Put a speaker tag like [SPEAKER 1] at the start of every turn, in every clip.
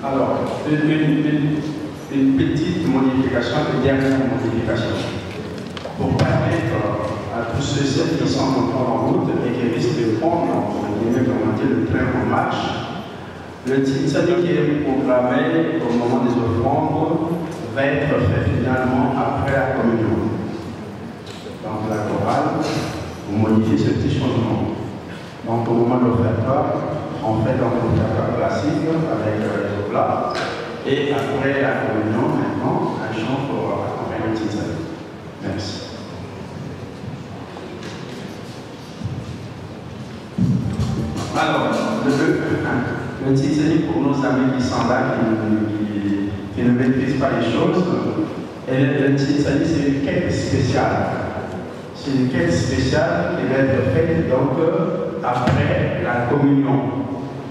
[SPEAKER 1] Alors, une petite modification, une dernière modification. Pour permettre à tous ceux qui sont encore en route et qui risquent de prendre, le train en marche, le Tsitsani qui est programmé au moment des offrandes va être fait finalement après la communion. Donc la chorale, vous modifiez ce petit changement. Donc au moment de l'offertoire, on fait donc l'offertoire classique avec les oblats. Et après la communion, maintenant, un chant pour accompagner le Tsitsani. Merci. Alors, le Tsitsani pour nos amis qui sont là, qui ne maîtrisent pas les choses, et le Tsitsani c'est une quête spéciale. C'est une quête spéciale qui va être faite donc après la communion,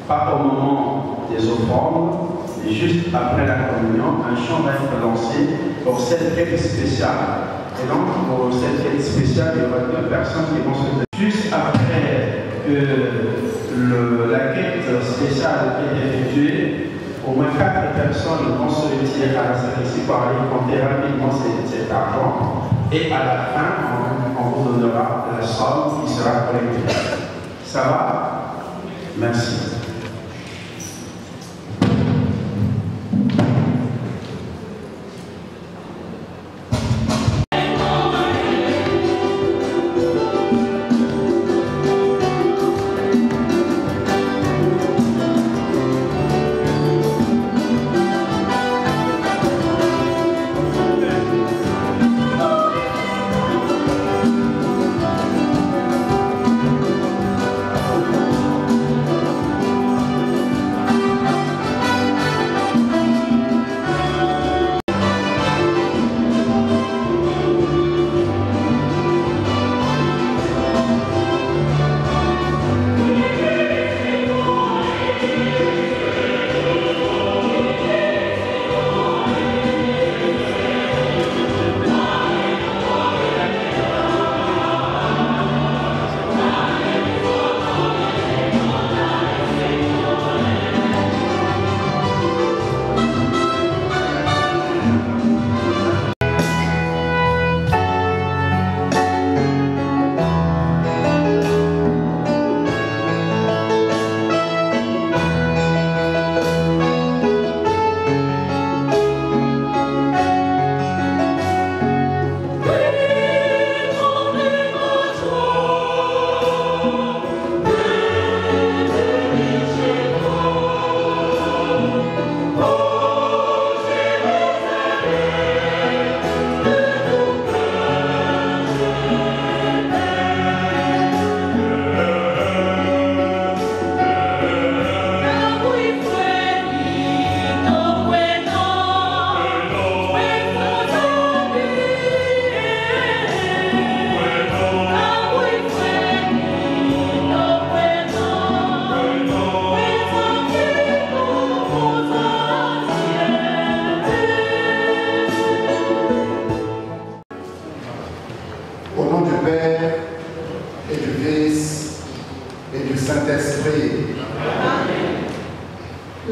[SPEAKER 1] pas au moment des offrandes, et juste après la communion, un chant va être lancé pour cette quête spéciale. Et donc pour cette quête spéciale, il y aura deux personnes qui vont se faire juste après la quête spéciale qui est effectuée. Au moins 4 personnes vont se retirer à la sacristie pour aller compter rapidement cet argent. Et à la fin, on vous donnera la somme qui sera collectée. Ça va? Merci.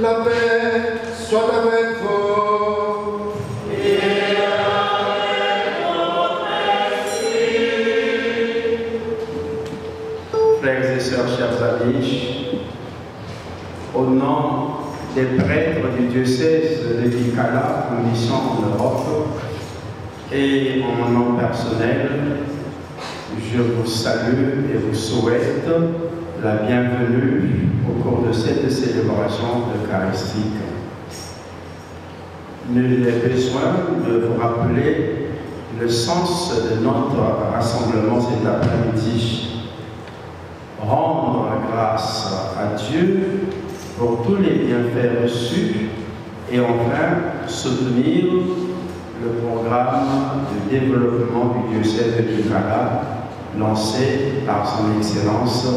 [SPEAKER 2] La paix soit avec vous.
[SPEAKER 3] Et avec votre esprit.
[SPEAKER 1] Frères et sœurs, chers amis, au nom des prêtres du diocèse de Kinkala, mission en Europe, et en mon nom personnel, je vous salue et vous souhaite la bienvenue au cours de cette célébration eucharistique. Nul n'est besoin de vous rappeler le sens de notre rassemblement cet après-midi. Rendre grâce à Dieu pour tous les bienfaits reçus et enfin soutenir le programme de développement du diocèse de Kinkala lancé par son Excellence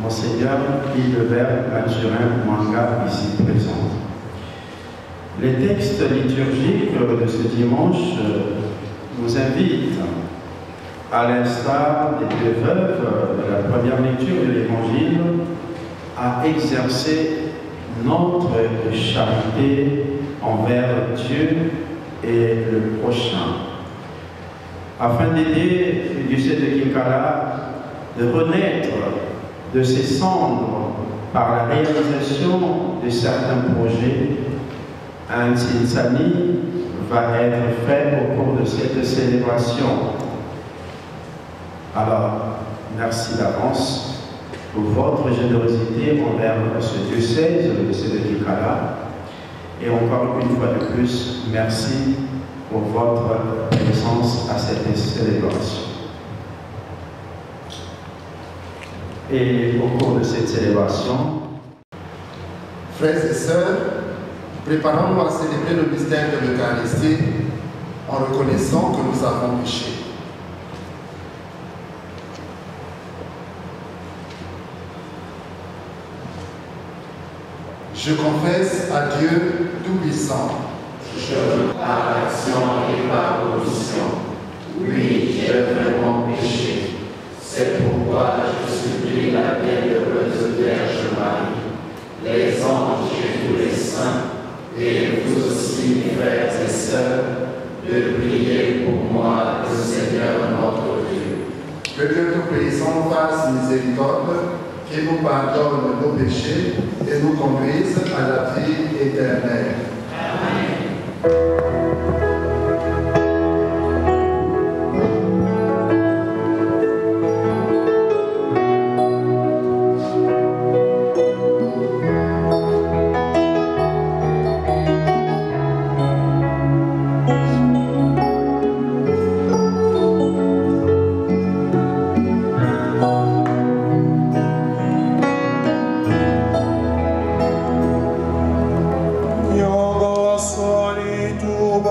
[SPEAKER 1] Monseigneur Hildebert Mathurin Mwanga, ici présent. Les textes liturgiques de ce dimanche nous invitent, à l'instar des deux veuves de la première lecture de l'Évangile, à exercer notre charité envers Dieu et le prochain, afin d'aider le diocèse de Kinkala de renaître de ses cendres par la réalisation de certains projets. Un Tsinsani va être fait au cours de cette célébration. Alors, merci d'avance pour votre générosité envers ce diocèse, le diocèse de Kinkala. Et encore une fois de plus, merci pour votre présence à cette célébration. Et au cours de cette célébration,
[SPEAKER 2] Frères et sœurs, préparons-nous à célébrer le mystère de l'Eucharistie en reconnaissant que nous avons péché. Je confesse à Dieu Tout-Puissant.
[SPEAKER 3] Par action et par omission, oui, j'ai vraiment péché. C'est pourquoi je supplie la bienheureuse Vierge Marie, les anges et tous les saints, et vous aussi, mes frères et sœurs, de prier pour moi, le Seigneur notre Dieu.
[SPEAKER 2] Que Dieu Tout-Puissant fasse miséricorde, qu'il nous pardonne nos péchés et nous conduise à la vie éternelle.
[SPEAKER 3] Amen.
[SPEAKER 4] Io sono tu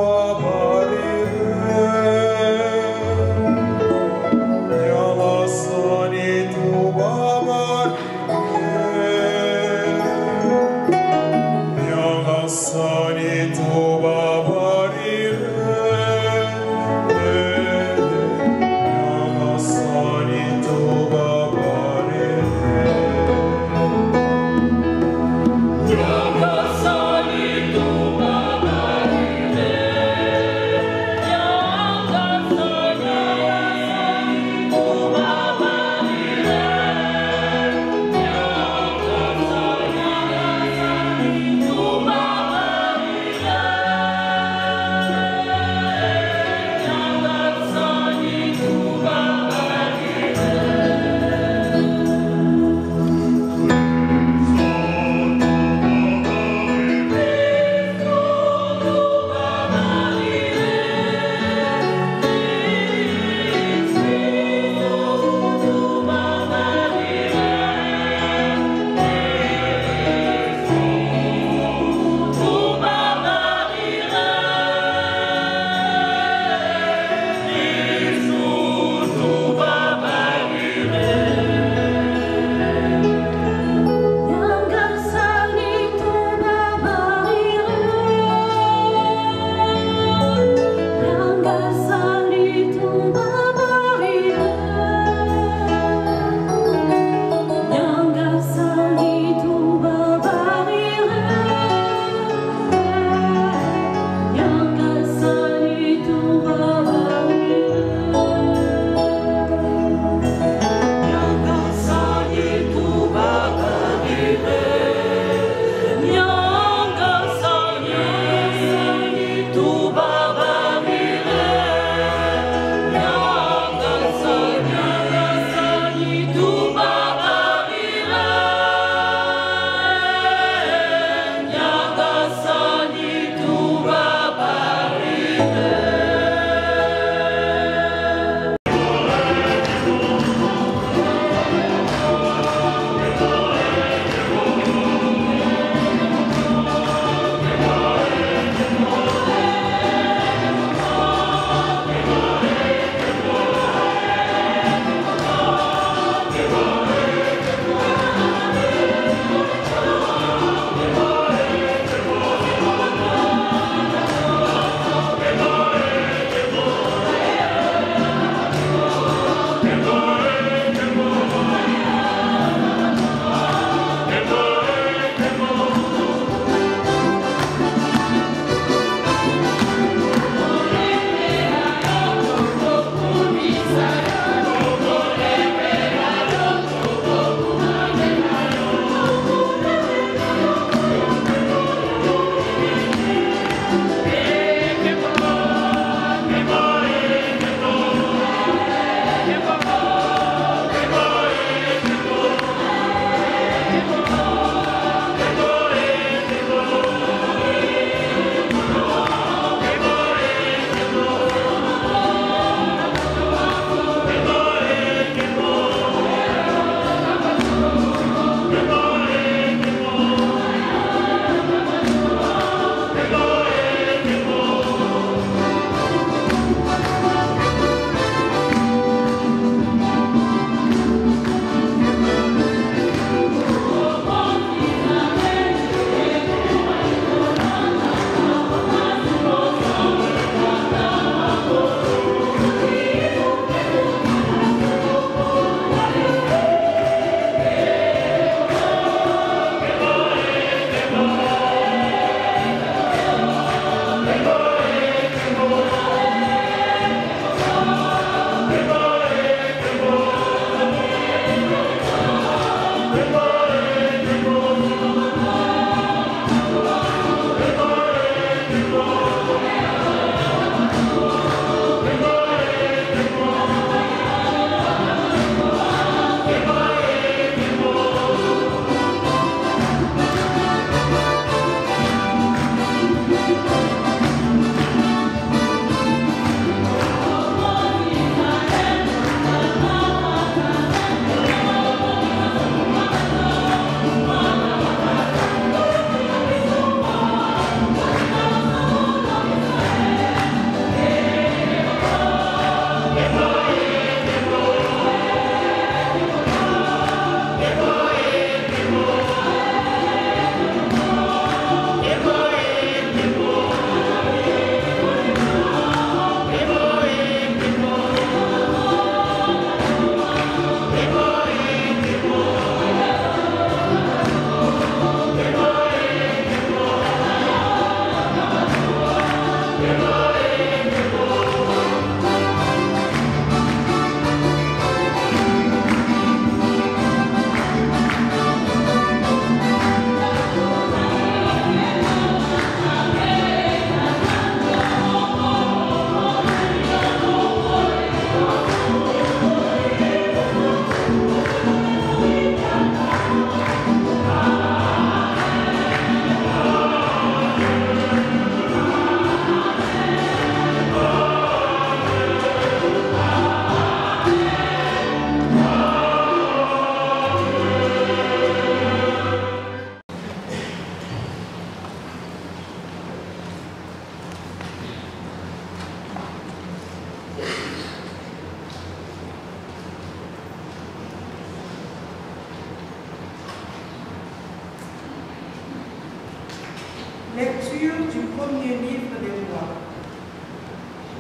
[SPEAKER 4] Lecture du premier livre des rois,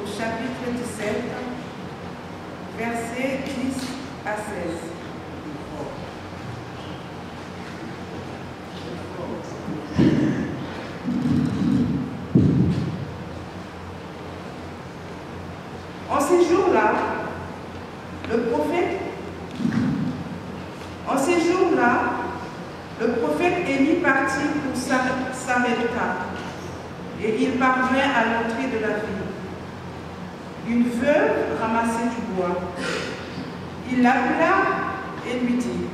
[SPEAKER 4] au chapitre 17, versets 10 à 16. En ces jours-là, le prophète Élie partit pour Sarepta, et il parvint à l'entrée de la ville. Une veuve ramassait du bois. Il l'appela et lui dit: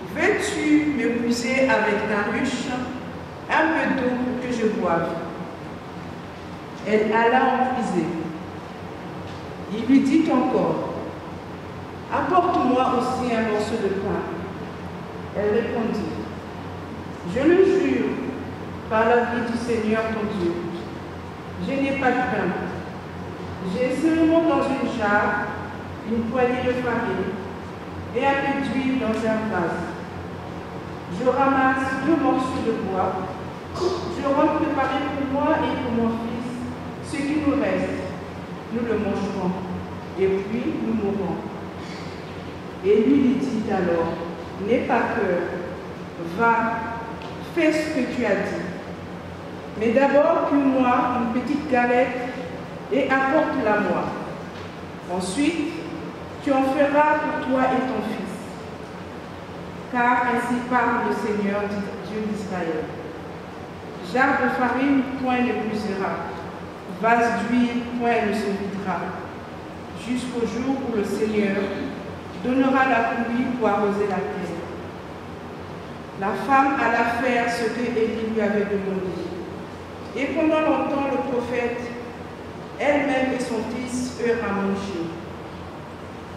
[SPEAKER 4] « Veux-tu m'épouser avec ta ruche un peu d'eau pour que je boive ?» Elle alla en puiser. Il lui dit encore: « Apporte-moi aussi un morceau de pain. » Elle répondit: « Je le jure par la vie du Seigneur ton Dieu, je n'ai pas de pain. J'ai seulement dans une jarre une poignée de farine et un peu d'huile dans un vase. Je ramasse 2 morceaux de bois. Je rentre préparer pour moi et pour mon fils ce qui nous reste. Nous le mangerons et puis nous mourrons. » Et lui dit alors: « N'aie pas peur, va, fais ce que tu as dit. Mais d'abord, cuis-moi une petite galette et apporte-la-moi. Ensuite, tu en feras pour toi et ton fils. Car ainsi parle le Seigneur, Dieu d'Israël. Jarre de farine, point ne puisera. Vase d'huile, point ne se videra. Jusqu'au jour où le Seigneur donnera la pluie pour arroser la terre. » La femme alla faire ce que Élie lui avait demandé. Et pendant longtemps, le prophète, elle-même et son fils, eurent à manger.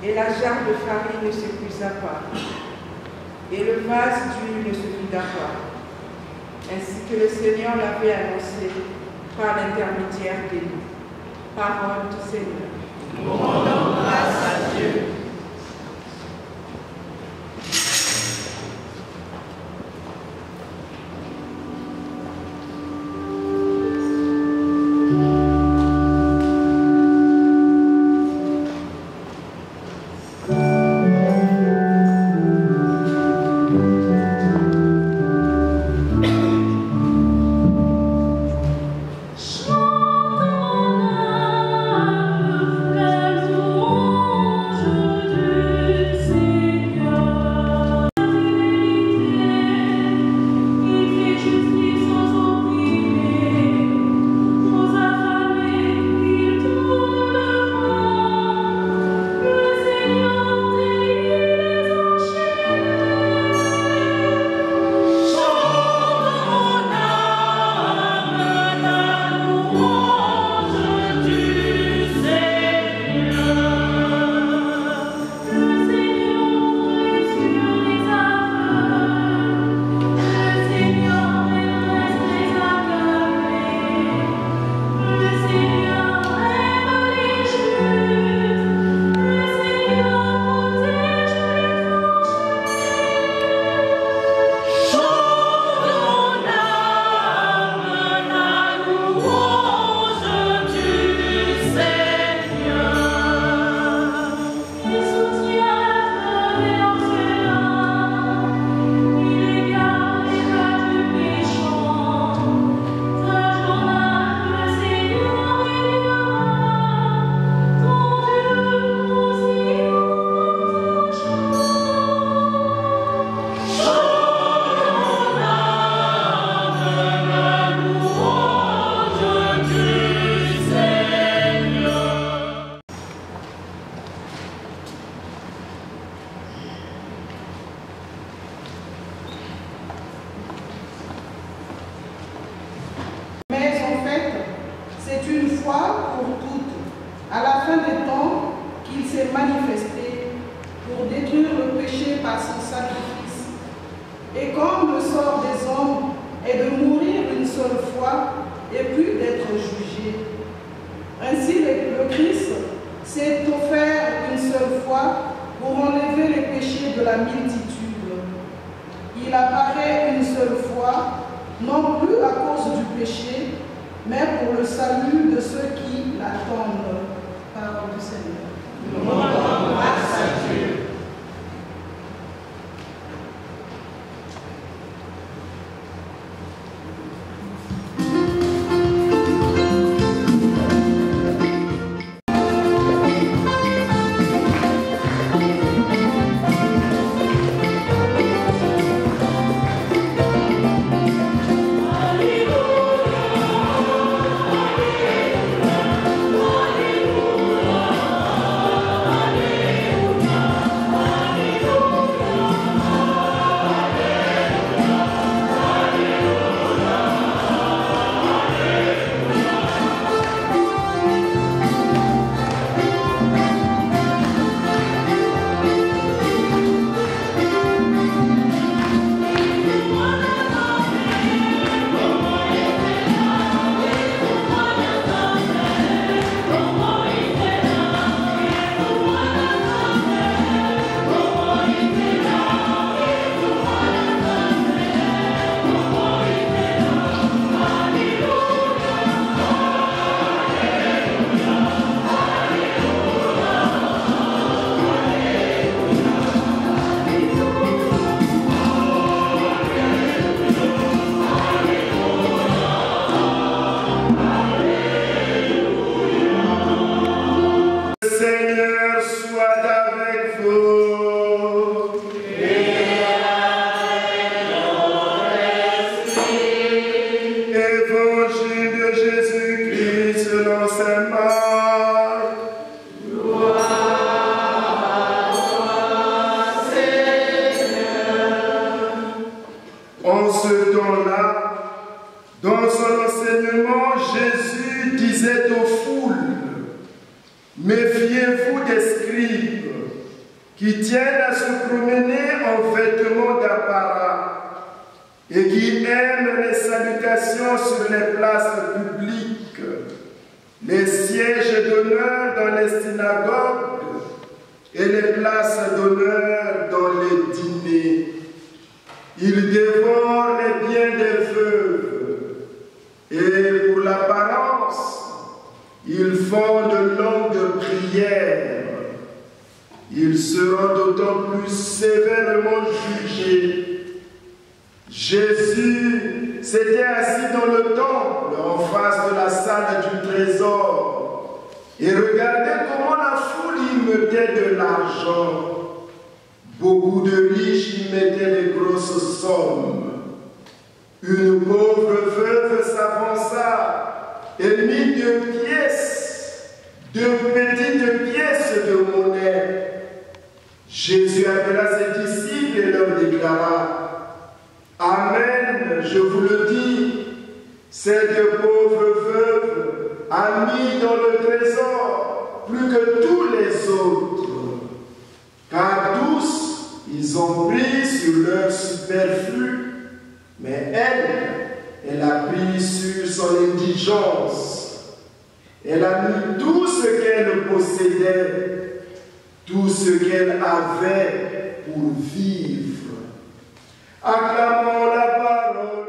[SPEAKER 4] et la jarre de farine ne s'épuisa pas, et le vase d'huile ne se vida pas, ainsi que le Seigneur l'avait annoncé par l'intermédiaire d'Élie. Parole du Seigneur.
[SPEAKER 3] Rendons grâce à Dieu.
[SPEAKER 2] Jésus disait aux foules, méfiez-vous des scribes,
[SPEAKER 5] qui tiennent à se promener en vêtements d'apparat et qui aiment les salutations sur les places publiques, les sièges d'honneur dans les synagogues et les places d'honneur dans les dîners. Ils dévorent les biens des veuves et pour l'apparence, ils font de longues prières. Ils seront d'autant plus sévèrement jugés. Jésus s'était assis dans le temple en face de la salle du trésor et regardait comment la foule y mettait de l'argent. Beaucoup de riches y mettaient de grosses sommes. Une pauvre veuve s'avança et mit deux petites pièces de monnaie. Jésus appela ses disciples et leur déclara: Amen, je vous le dis, cette pauvre veuve a mis dans le trésor plus que tous les autres, car tous, ils ont pris sur leur superflu, mais elle a pris sur son indigence. Elle a mis tout ce qu'elle possédait, tout ce qu'elle avait pour vivre. Acclamons la parole.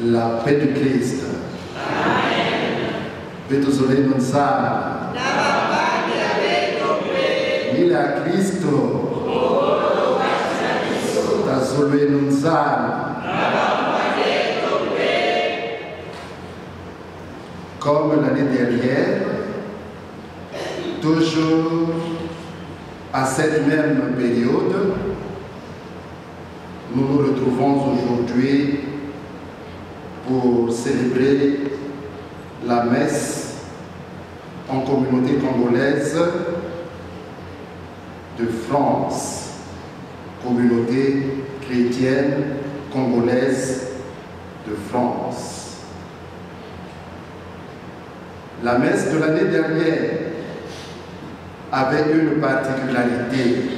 [SPEAKER 2] La paix du Christ. Betuzole non sa. Il a Cristo. Tazole non sa. Comme l'année dernière, toujours à cette même période, nous nous retrouvons aujourd'hui pour célébrer la messe en communauté congolaise de France, communauté chrétienne congolaise de France. La messe de l'année dernière avait une particularité,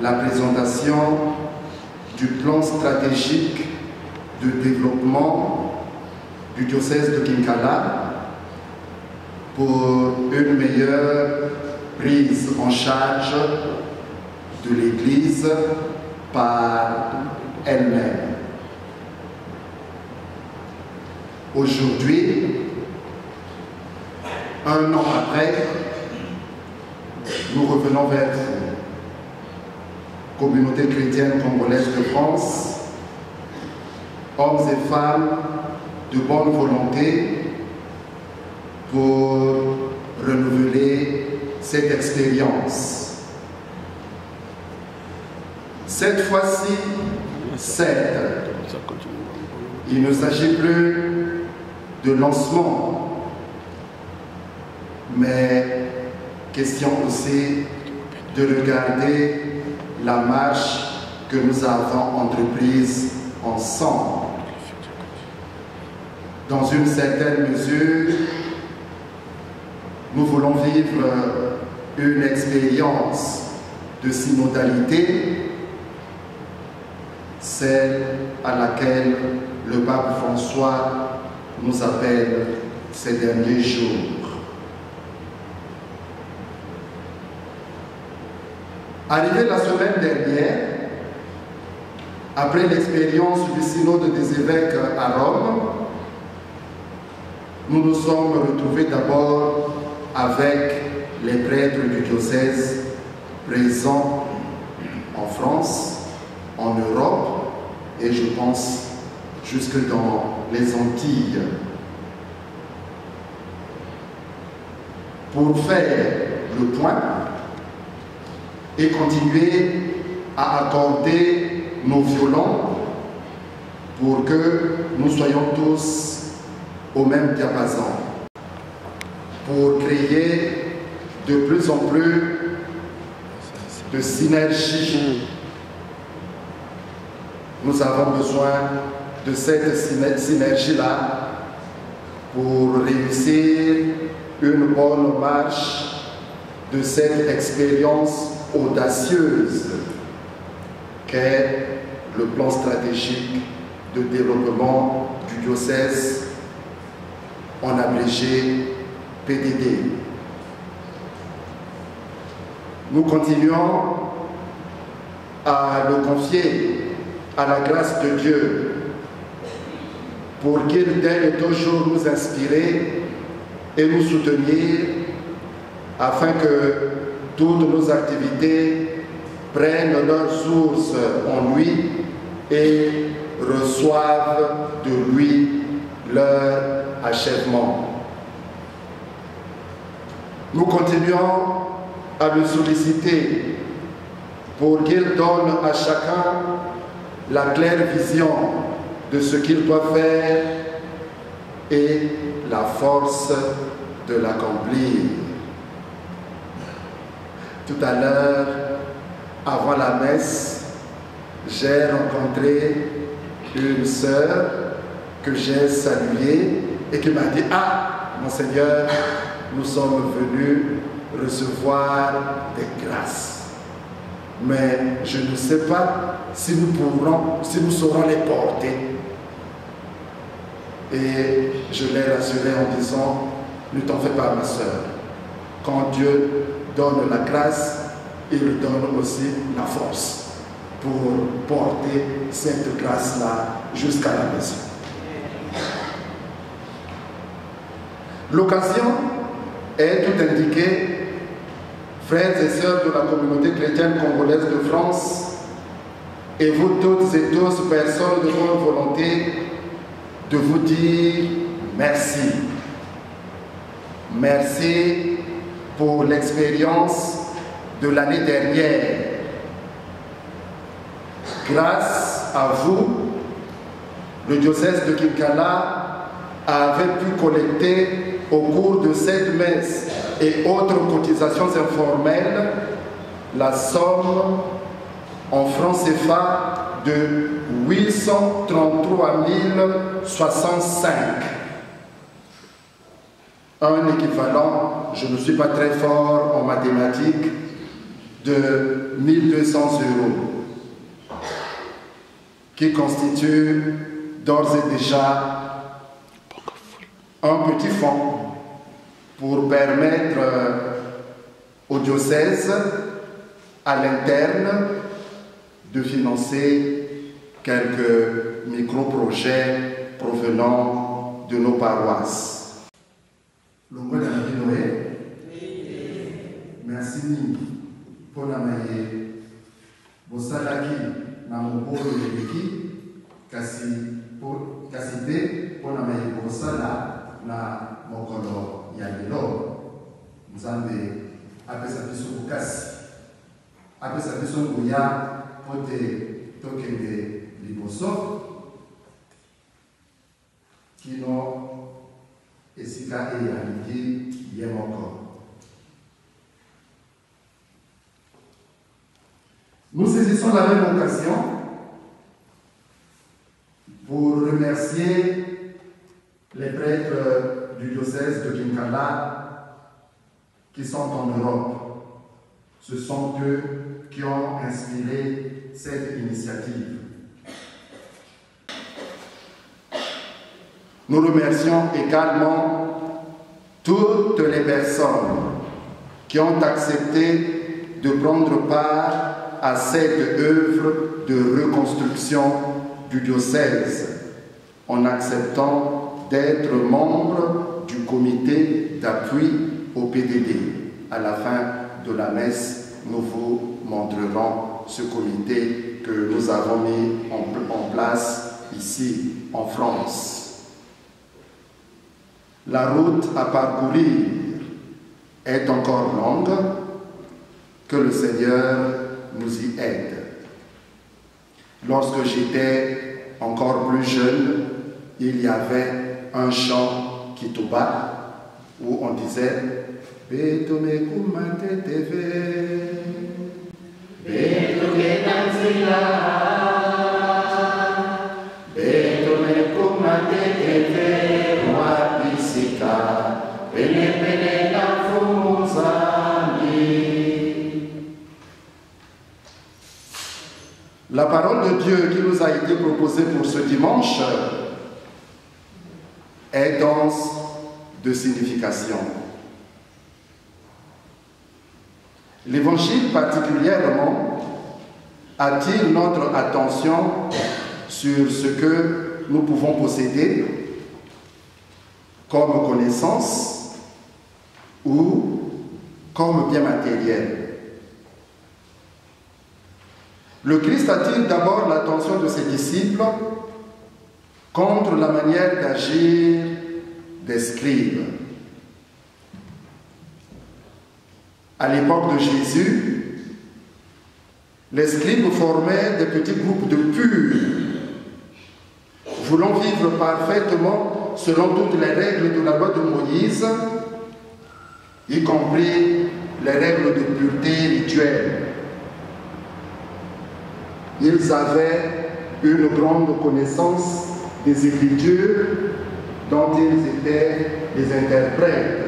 [SPEAKER 2] la présentation du plan stratégique de développement du diocèse de Kinkala pour une meilleure prise en charge de l'Église par elle-même. Aujourd'hui, un an après, nous revenons vers vous, communauté chrétienne congolaise de France, hommes et femmes de bonne volonté, pour renouveler cette expérience. Cette fois-ci, il ne s'agit plus de lancement, mais question aussi de regarder la marche que nous avons entreprise ensemble. Dans une certaine mesure, nous voulons vivre une expérience de synodalité, celle à laquelle le pape François nous appelle ces derniers jours. Arrivé la semaine dernière, après l'expérience du synode des évêques à Rome, nous nous sommes retrouvés d'abord avec les prêtres du diocèse présents en France, en Europe et je pense jusque dans les Antilles, pour faire le point et continuer à accorder nos violons pour que nous soyons tous au même diapason, pour créer de plus en plus de synergie. Nous avons besoin de cette synergie-là pour réussir une bonne marche de cette expérience audacieuse qu'est le plan stratégique de développement du diocèse, en abrégé PDD. Nous continuons à le confier à la grâce de Dieu pour qu'il daigne toujours nous inspirer et nous soutenir afin que toutes nos activités prennent leur source en lui et reçoivent de lui leur achèvement. Nous continuons à le solliciter pour qu'il donne à chacun la claire vision de ce qu'il doit faire et la force de l'accomplir. Tout à l'heure, avant la messe, j'ai rencontré une sœur que j'ai saluée et qui m'a dit « Ah, Monseigneur, nous sommes venus recevoir des grâces. Mais je ne sais pas si nous saurons les porter. » Et je l'ai rassurée en disant « Ne t'en fais pas, ma sœur. Quand Dieu donne la grâce, il donne aussi la force pour porter cette grâce-là jusqu'à la maison. » L'occasion est tout indiquée, frères et sœurs de la communauté chrétienne congolaise de France, et vous toutes et tous, personnes de bonne volonté, de vous dire merci. Merci pour l'expérience de l'année dernière. Grâce à vous, le diocèse de Kinkala avait pu collecter au cours de cette messe et autres cotisations informelles la somme en francs CFA de 833 065. Un équivalent, je ne suis pas très fort en mathématiques, de 1200 €, qui constitue d'ores et déjà un petit fonds pour permettre au diocèse, à l'interne, de financer quelques micro-projets provenant de nos paroisses. Merci pour la maille. Bosalaki na mobolo lebeki kasi te pour la maille bosala na mokolo ya lelo. Nzambe apesa biso bokasi, apesa biso nguya po te tokende liboso kino esika eyaliki ye moko. Nous saisissons la même occasion pour remercier les prêtres du diocèse de Kinkala qui sont en Europe. Ce sont eux qui ont inspiré cette initiative. Nous remercions également toutes les personnes qui ont accepté de prendre part à cette œuvre de reconstruction du diocèse en acceptant d'être membre du comité d'appui au PDD. À la fin de la messe, nous vous montrerons ce comité que nous avons mis en place ici en France. La route à parcourir est encore longue, que le Seigneur nous y aide. Lorsque j'étais encore plus jeune, il y avait un chant qui touba où on disait Betome kumante teve Betome tanzila Betome kumante teve Wapisika Pene pene nafumuzani. La parole de Dieu qui nous a été proposée pour ce dimanche est dense de signification. L'Évangile particulièrement attire notre attention sur ce que nous pouvons posséder comme connaissance ou comme bien matériel. Le Christ attire d'abord l'attention de ses disciples contre la manière d'agir des scribes. À l'époque de Jésus, les scribes formaient des petits groupes de purs, voulant vivre parfaitement selon toutes les règles de la loi de Moïse, y compris les règles de pureté rituelle. Ils avaient une grande connaissance des Écritures dont ils étaient les interprètes.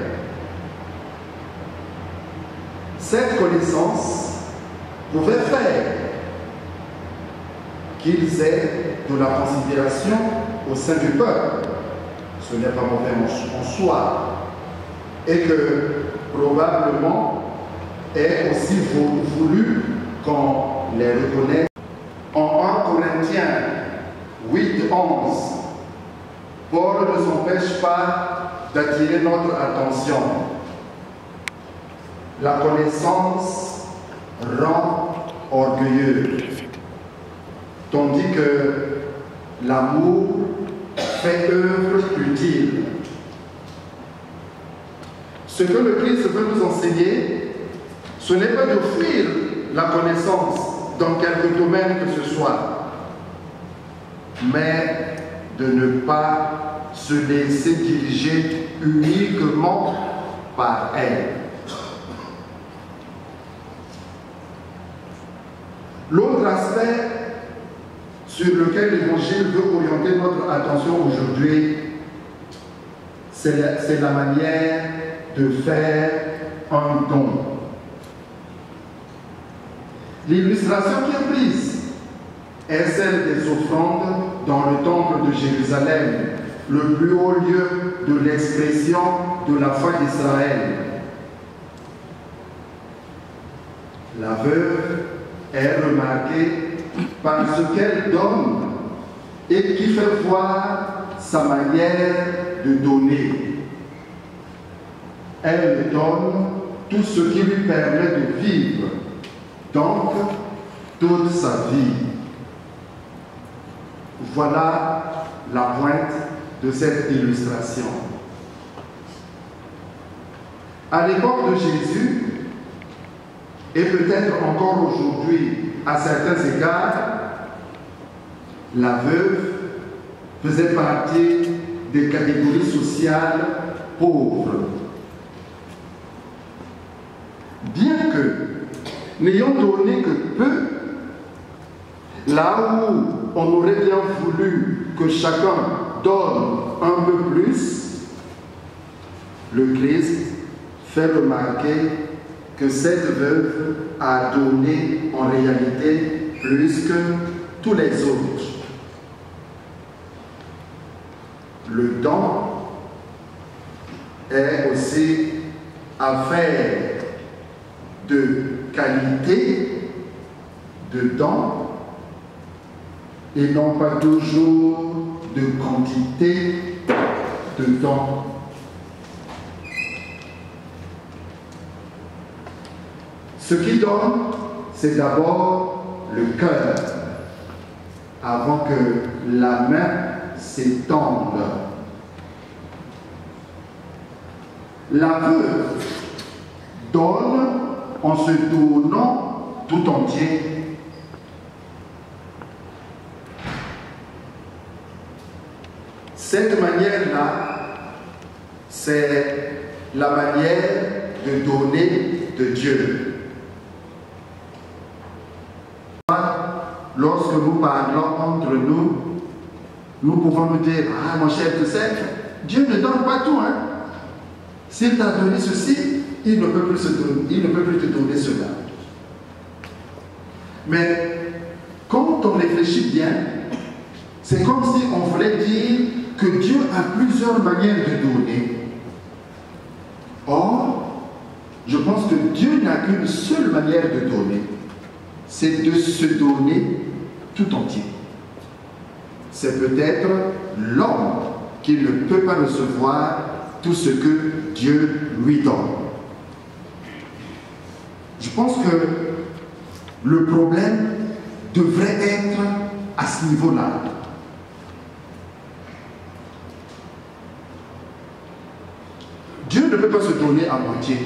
[SPEAKER 2] Cette connaissance pouvait faire qu'ils aient de la considération au sein du peuple. Ce n'est pas mauvais en soi. Et que probablement est aussi voulu qu'on les reconnaisse. En 1 Corinthiens 8, 11, Paul ne s'empêche pas d'attirer notre attention. La connaissance rend orgueilleux, tandis que l'amour fait œuvre utile. Ce que le Christ veut nous enseigner, ce n'est pas de fuir la connaissance dans quelque domaine que ce soit, mais de ne pas se laisser diriger uniquement par elle. L'autre aspect sur lequel l'Évangile veut orienter notre attention aujourd'hui, c'est la manière de faire un don. L'illustration qui est prise est celle des offrandes dans le temple de Jérusalem, le plus haut lieu de l'expression de la foi d'Israël. La veuve est remarquée par ce qu'elle donne et qui fait voir sa manière de donner. Elle donne tout ce qui lui permet de vivre, donc toute sa vie. Voilà la pointe de cette illustration. À l'époque de Jésus, et peut-être encore aujourd'hui à certains égards, la veuve faisait partie des catégories sociales pauvres. Bien que, n'ayant donné que peu, là où on aurait bien voulu que chacun donne un peu plus, le Christ fait remarquer que cette veuve a donné en réalité plus que tous les autres. Le don est aussi affaire de qualité de don et non pas toujours de quantité de don. Ce qui donne, c'est d'abord le cœur, avant que la main s'étende. La veuve donne en se donnant tout entier. Cette manière-là, c'est la manière de donner de Dieu. Lorsque nous parlons entre nous, nous pouvons nous dire, ah mon cher, tu sais, Dieu ne donne pas tout. Hein? S'il t'a donné ceci, il ne peut plus te donner cela. Mais quand on réfléchit bien, c'est comme si on voulait dire que Dieu a plusieurs manières de donner. Or, je pense que Dieu n'a qu'une seule manière de donner, c'est de se donner tout entier. C'est peut-être l'homme qui ne peut pas recevoir tout ce que Dieu lui donne. Je pense que le problème devrait être à ce niveau-là. Dieu ne peut pas se donner à moitié.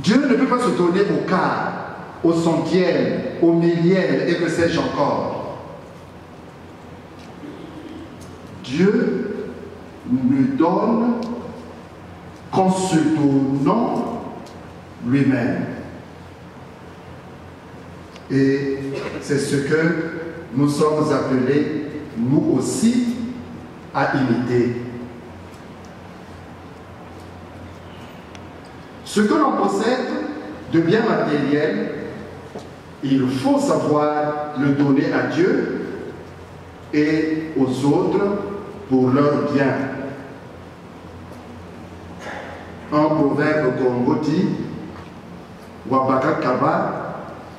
[SPEAKER 2] Dieu ne peut pas se donner au quart, au centième, au millième et que sais-je encore. Dieu ne donne qu'en se donnant lui-même. Et c'est ce que nous sommes appelés, nous aussi, à imiter. Ce que l'on possède de bien matériel, il faut savoir le donner à Dieu et aux autres pour leur bien. Un proverbe Congo dit, Wabaka Kaba,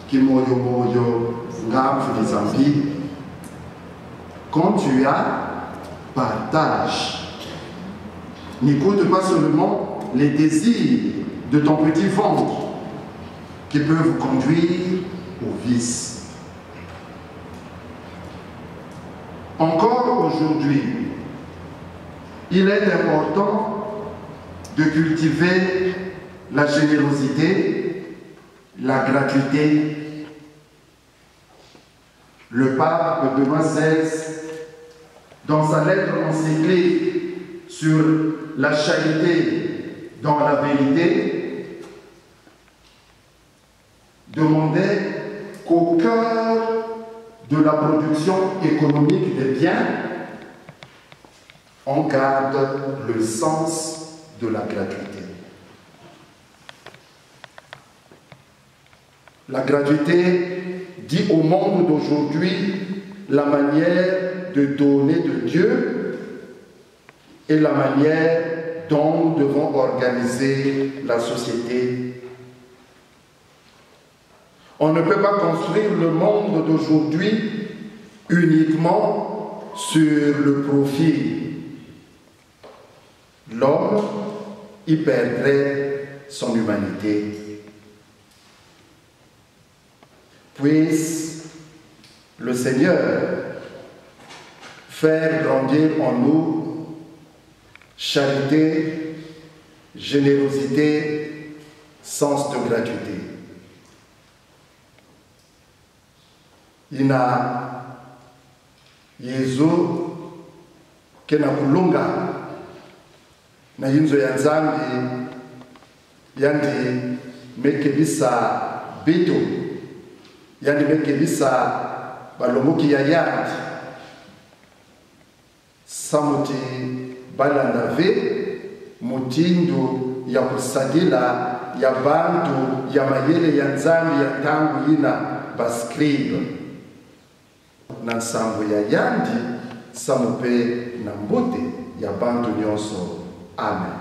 [SPEAKER 2] Kimoyo Moyo Ngam Fidizambi. Quand tu as, partage. N'écoute pas seulement les désirs de ton petit ventre qui peuvent conduire au vice. Encore aujourd'hui, il est important de cultiver la générosité, la gratuité. Le pape Benoît XVI, dans sa lettre encyclique sur la charité dans la vérité, demandait qu'au cœur de la production économique des biens, on garde le sens de la gratuité. La gratuité dit au monde d'aujourd'hui la manière de donner de Dieu et la manière dont nous devons organiser la société. On ne peut pas construire le monde d'aujourd'hui uniquement sur le profit. L'homme y perdrait son humanité. Puisse le Seigneur faire grandir en nous charité, générosité, sens de gratuité. Ina Yesu kena kulunga na yinzo ya Nzambi yandi mekebisa bito yandi mekebisa balomoki ya yandi samuti balandave mutindo ya kusadila ya bantu ya mayele ya Nzambi ya tangu yina bascribe na nsango ya yandi samupe na mbote ya bantu nyonso. Amen.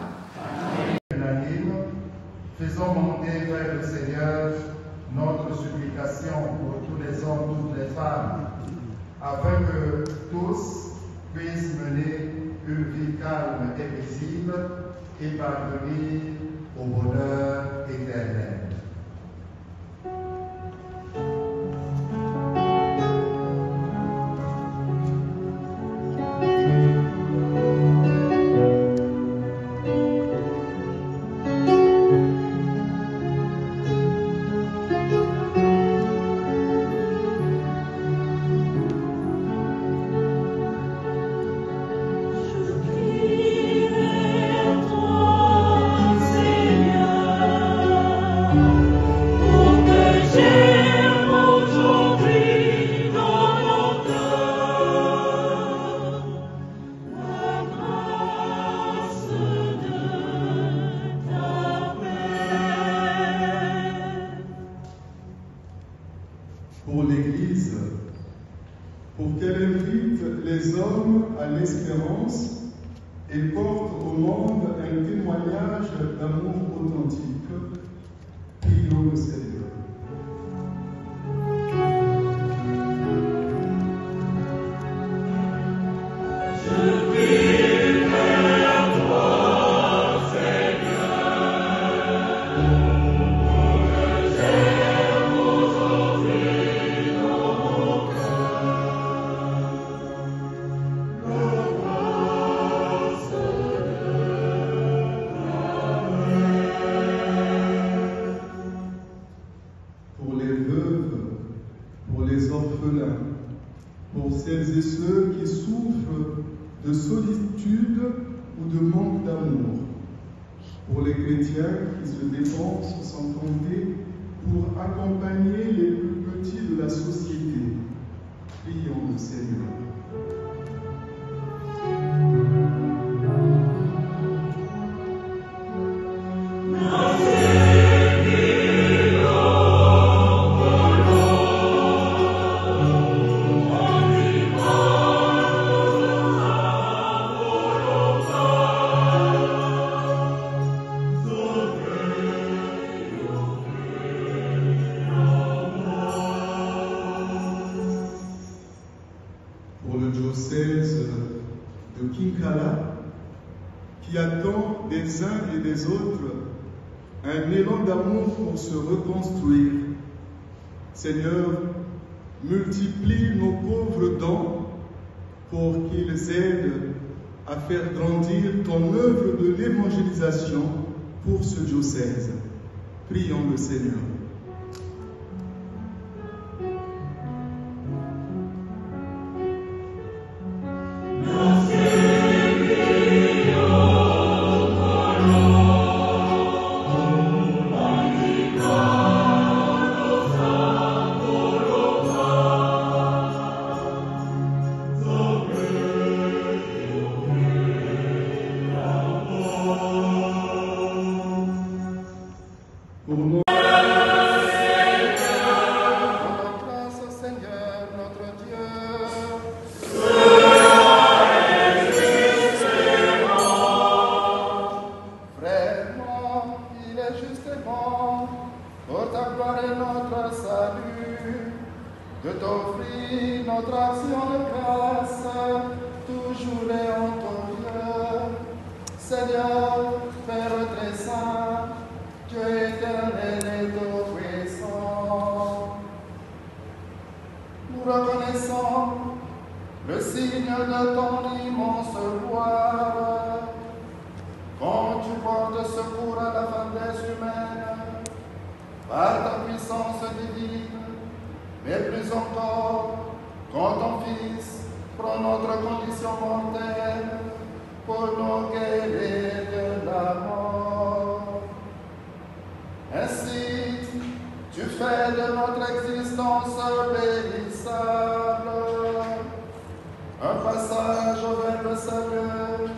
[SPEAKER 2] Faisons monter vers le Seigneur notre supplication pour tous les hommes, toutes les femmes, afin que tous puissent mener une vie calme et paisible et parvenir au bonheur éternel.
[SPEAKER 6] pour l'Église, pour qu'elle invite les hommes à l'espérance et porte au monde un témoignage d'amour authentique. Prions le Seigneur. Pour celles et ceux qui souffrent de solitude ou de manque d'amour, pour les chrétiens qui se dépensent sans compter pour accompagner les plus petits de la société. Prions le Seigneur. De Kinkala, qui attend des uns et des autres un élan d'amour pour se reconstruire. Seigneur, multiplie nos pauvres dons pour qu'ils aident à faire grandir ton œuvre de l'évangélisation pour ce diocèse. Prions le Seigneur.
[SPEAKER 2] de t'offrir notre action de grâce, toujours et en ton Dieu. Seigneur, Père très saint, Dieu éternel et tout-puissant, nous reconnaissons le signe de ton immense gloire, quand tu portes secours à la faiblesse humaine, par ta puissance divine, mais plus encore, quand ton Fils prend notre condition mortelle pour nous guérir de la mort. Ainsi, tu fais de notre existence périssable un passage vers le salut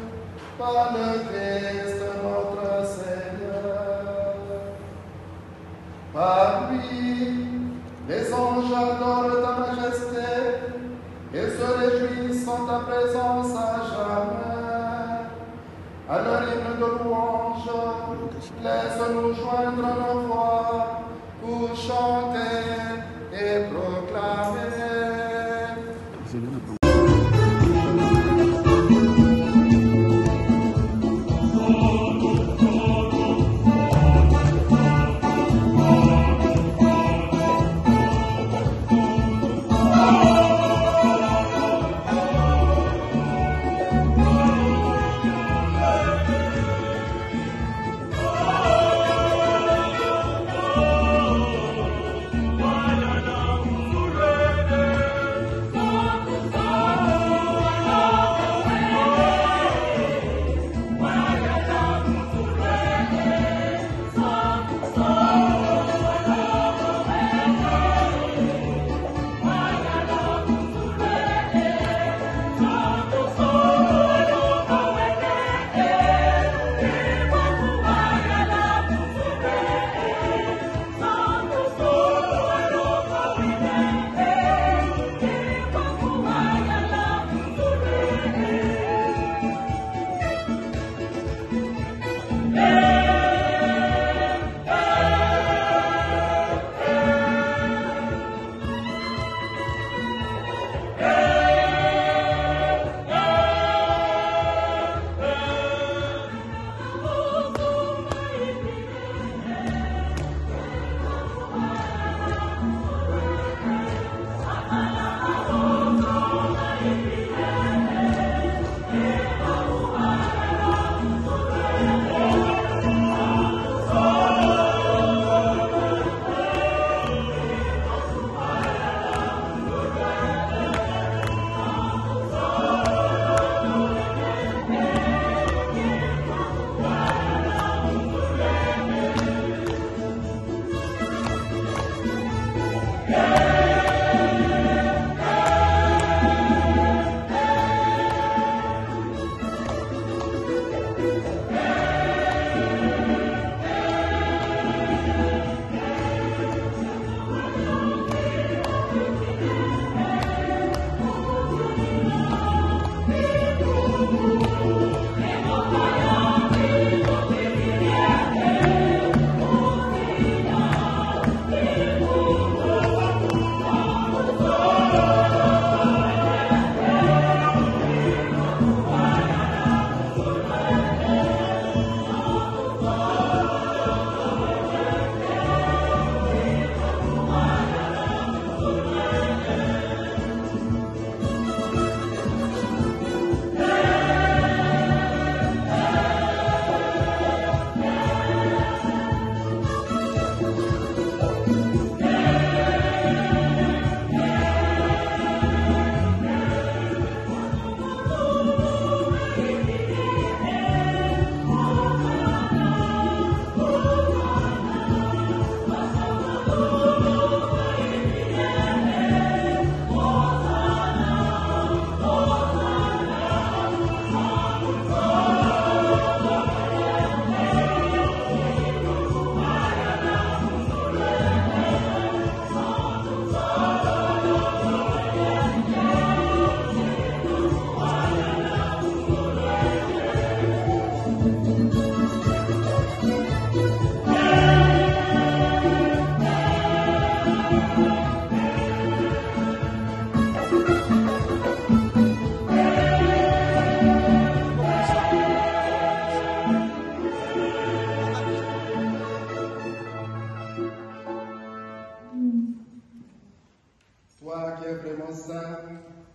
[SPEAKER 2] par le Christ notre Seigneur. Par lui, les anges adorent ta majesté et se réjouissent en ta présence à jamais. À leur hymne de louange, laisse-nous joindre nos voix pour chanter et proclamer.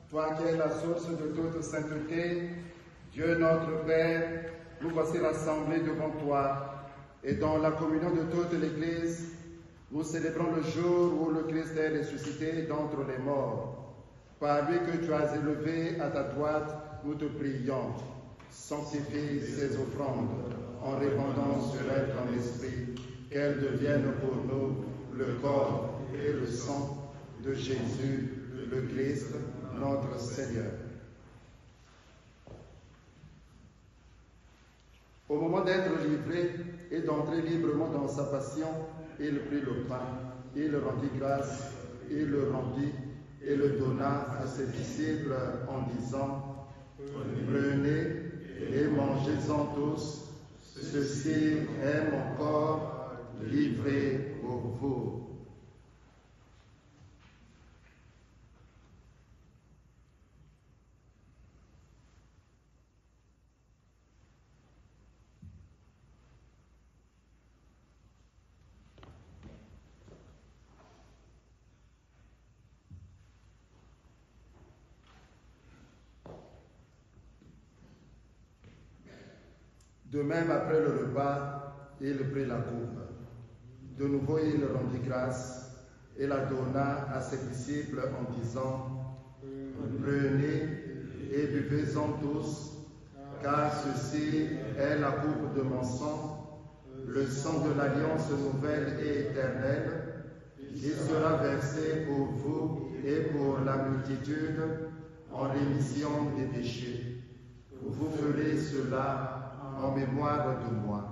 [SPEAKER 7] Toi qui es la source de toute sainteté, Dieu notre Père, nous voici rassemblés devant toi, et dans la communion de toute l'Église, nous célébrons le jour où le Christ est ressuscité d'entre les morts. Par lui que tu as élevé à ta droite, nous te prions. Sanctifie ces offrandes en répandant sur elles ton esprit, qu'elles deviennent pour nous le corps et le sang de Jésus, le Christ, notre Seigneur. Au moment d'être livré et d'entrer librement dans sa passion, il prit le pain, il rendit grâce, il le rendit et le donna à ses disciples en disant: Prenez et mangez-en tous, ceci est mon corps livré pour vous. De même, après le repas, il prit la coupe. De nouveau, il rendit grâce et la donna à ses disciples en disant: Prenez et buvez-en tous, car ceci est la coupe de mon sang, le sang de l'alliance nouvelle et éternelle, qui sera versé pour vous et pour la multitude en rémission des péchés. Vous ferez cela en mémoire de moi.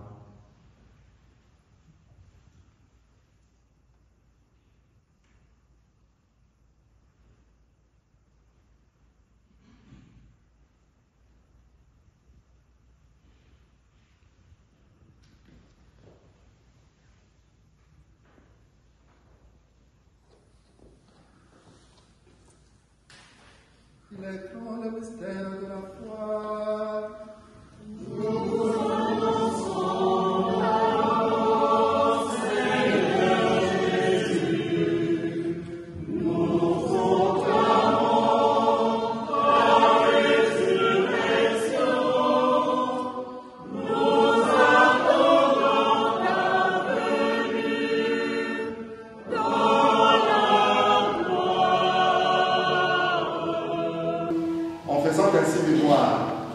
[SPEAKER 7] Il est grand le mystère de la foi.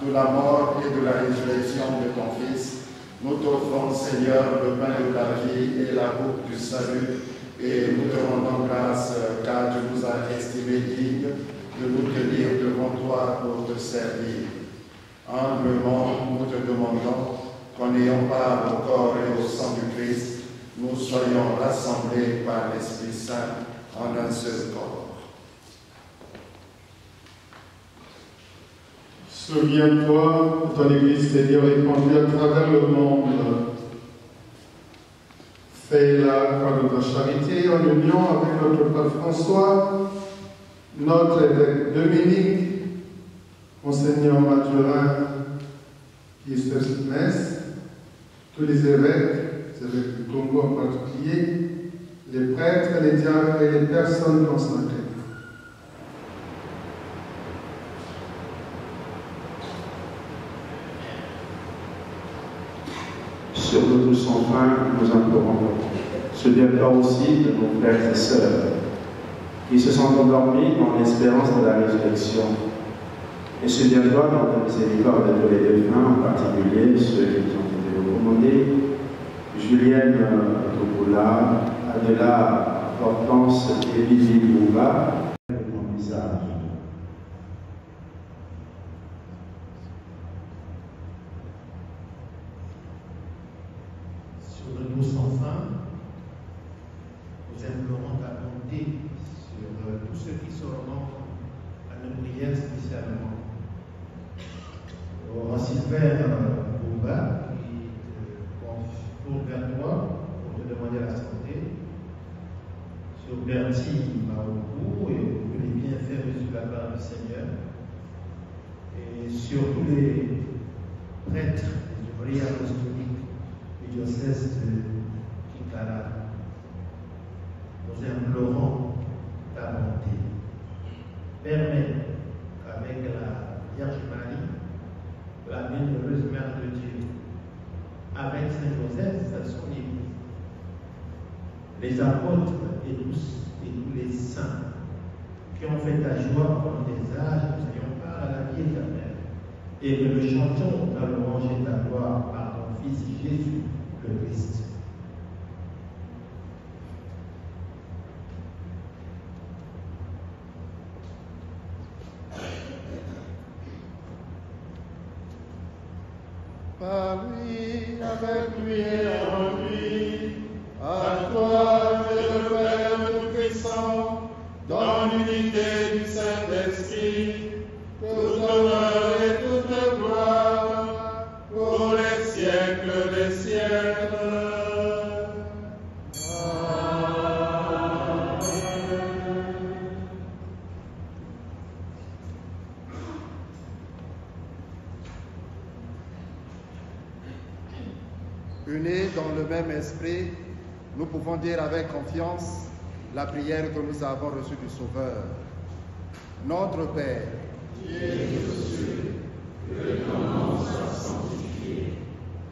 [SPEAKER 7] De la mort et de la résurrection de ton Fils, nous t'offrons, Seigneur, le pain de ta vie et la coupe du salut, et nous te rendons grâce tu es digne de nous tenir devant toi pour te servir. Humblement, nous te demandons qu'en ayant part au corps et au sang du Christ, nous soyons rassemblés par l'Esprit Saint en un seul corps.
[SPEAKER 6] Souviens-toi de ton Église, Seigneur, répandue à travers le monde. Fais-la par notre charité en union avec notre Pape François, notre évêque Dominique, Monseigneur Mathurin, qui se messe, tous les évêques du Congo en particulier, les prêtres, les diacres et les personnes consacrées.
[SPEAKER 1] Sur nous tous enfin, nous implorons. Souviens-toi aussi de nos frères et sœurs qui se sont endormis dans l'espérance de la résurrection. Et souviens-toi dans ta miséricorde de tous les défunts, en particulier ceux qui ont été recommandés, Julienne Topoula, Adela Hortense et Vivi Bouba, mon visage.
[SPEAKER 8] Sur le dos sans fin, nous implorons ta bonté sur tous ceux qui se rendent à nos prières spécialement. Au Sylvain Bouba, qui tourne vers toi pour te demander la santé. Sur Bertie Maoku et que les bienfaits reçus de la part du Seigneur. Et sur tous les prêtres, les ouvriers apostoliques du diocèse de Kikara, nous implorons ta bonté. Permets qu'avec la Vierge Marie, la bienheureuse Mère de Dieu, avec Saint Joseph, son époux, les apôtres et tous les saints qui ont fait ta joie pendant des âges, nous ayons part à la vie éternelle, et que nous chantions ta louange et ta gloire par ton Fils Jésus, le Christ.
[SPEAKER 7] Par lui, avec lui et en lui, à toi, Dieu le Père Tout-Puissant, dans l'unité du Saint-Esprit, tout honneur et toute gloire, pour les siècles des siècles. Unis dans le même esprit, nous pouvons dire avec confiance la prière que nous avons reçue du Sauveur. Notre Père, qui es aux cieux, que ton nom soit sanctifié,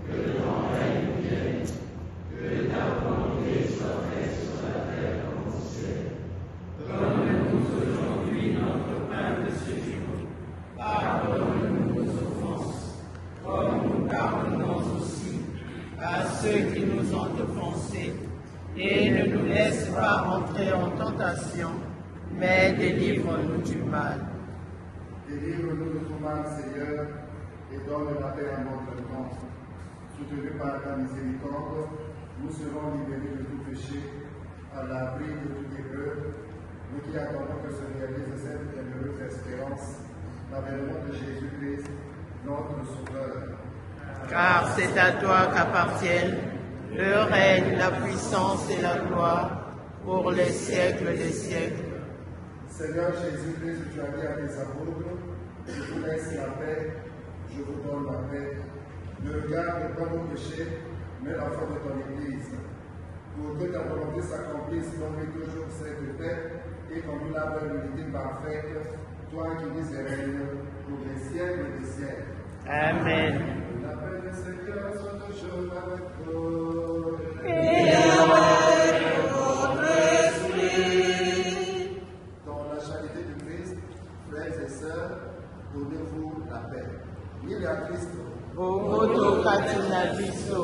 [SPEAKER 7] que ton règne vienne, que ta volonté soit faite sur la terre comme au ciel. Donne-nous aujourd'hui notre pain de ce jour. Pardonne-nous nos offenses, comme nous pardonnons aussi à ceux qui nous ont offensés, et ne nous laisse pas entrer en tentation, mais délivre-nous du mal. Délivre-nous de tout mal, Seigneur, et donne la paix à notre temps. Soutenus par ta miséricorde, nous serons libérés de tout péché, à l'abri de toute épreuve, nous qui attendons que se réalise cette bienheureuse espérance, l'avènement de Jésus-Christ, notre Sauveur.
[SPEAKER 9] Car c'est à toi qu'appartiennent le règne, la puissance et la gloire pour les siècles des siècles.
[SPEAKER 7] Seigneur Jésus-Christ, tu as dit à tes apôtres, je vous laisse la paix, je vous donne la paix. Ne regarde pas nos péchés, mais la foi de ton Église. Pour que ta volonté s'accomplisse, donne-lui toujours cette paix et conduis la vers l'unité parfaite, toi qui vis et règnes pour les siècles des siècles.
[SPEAKER 9] Amen.
[SPEAKER 7] La paix du Seigneur soit toujours avec vous.
[SPEAKER 9] Et avec votre esprit.
[SPEAKER 7] Dans la charité du Christ, frères et sœurs, donnez-vous la paix. Mille à Christ.
[SPEAKER 9] Voto Catinaviso.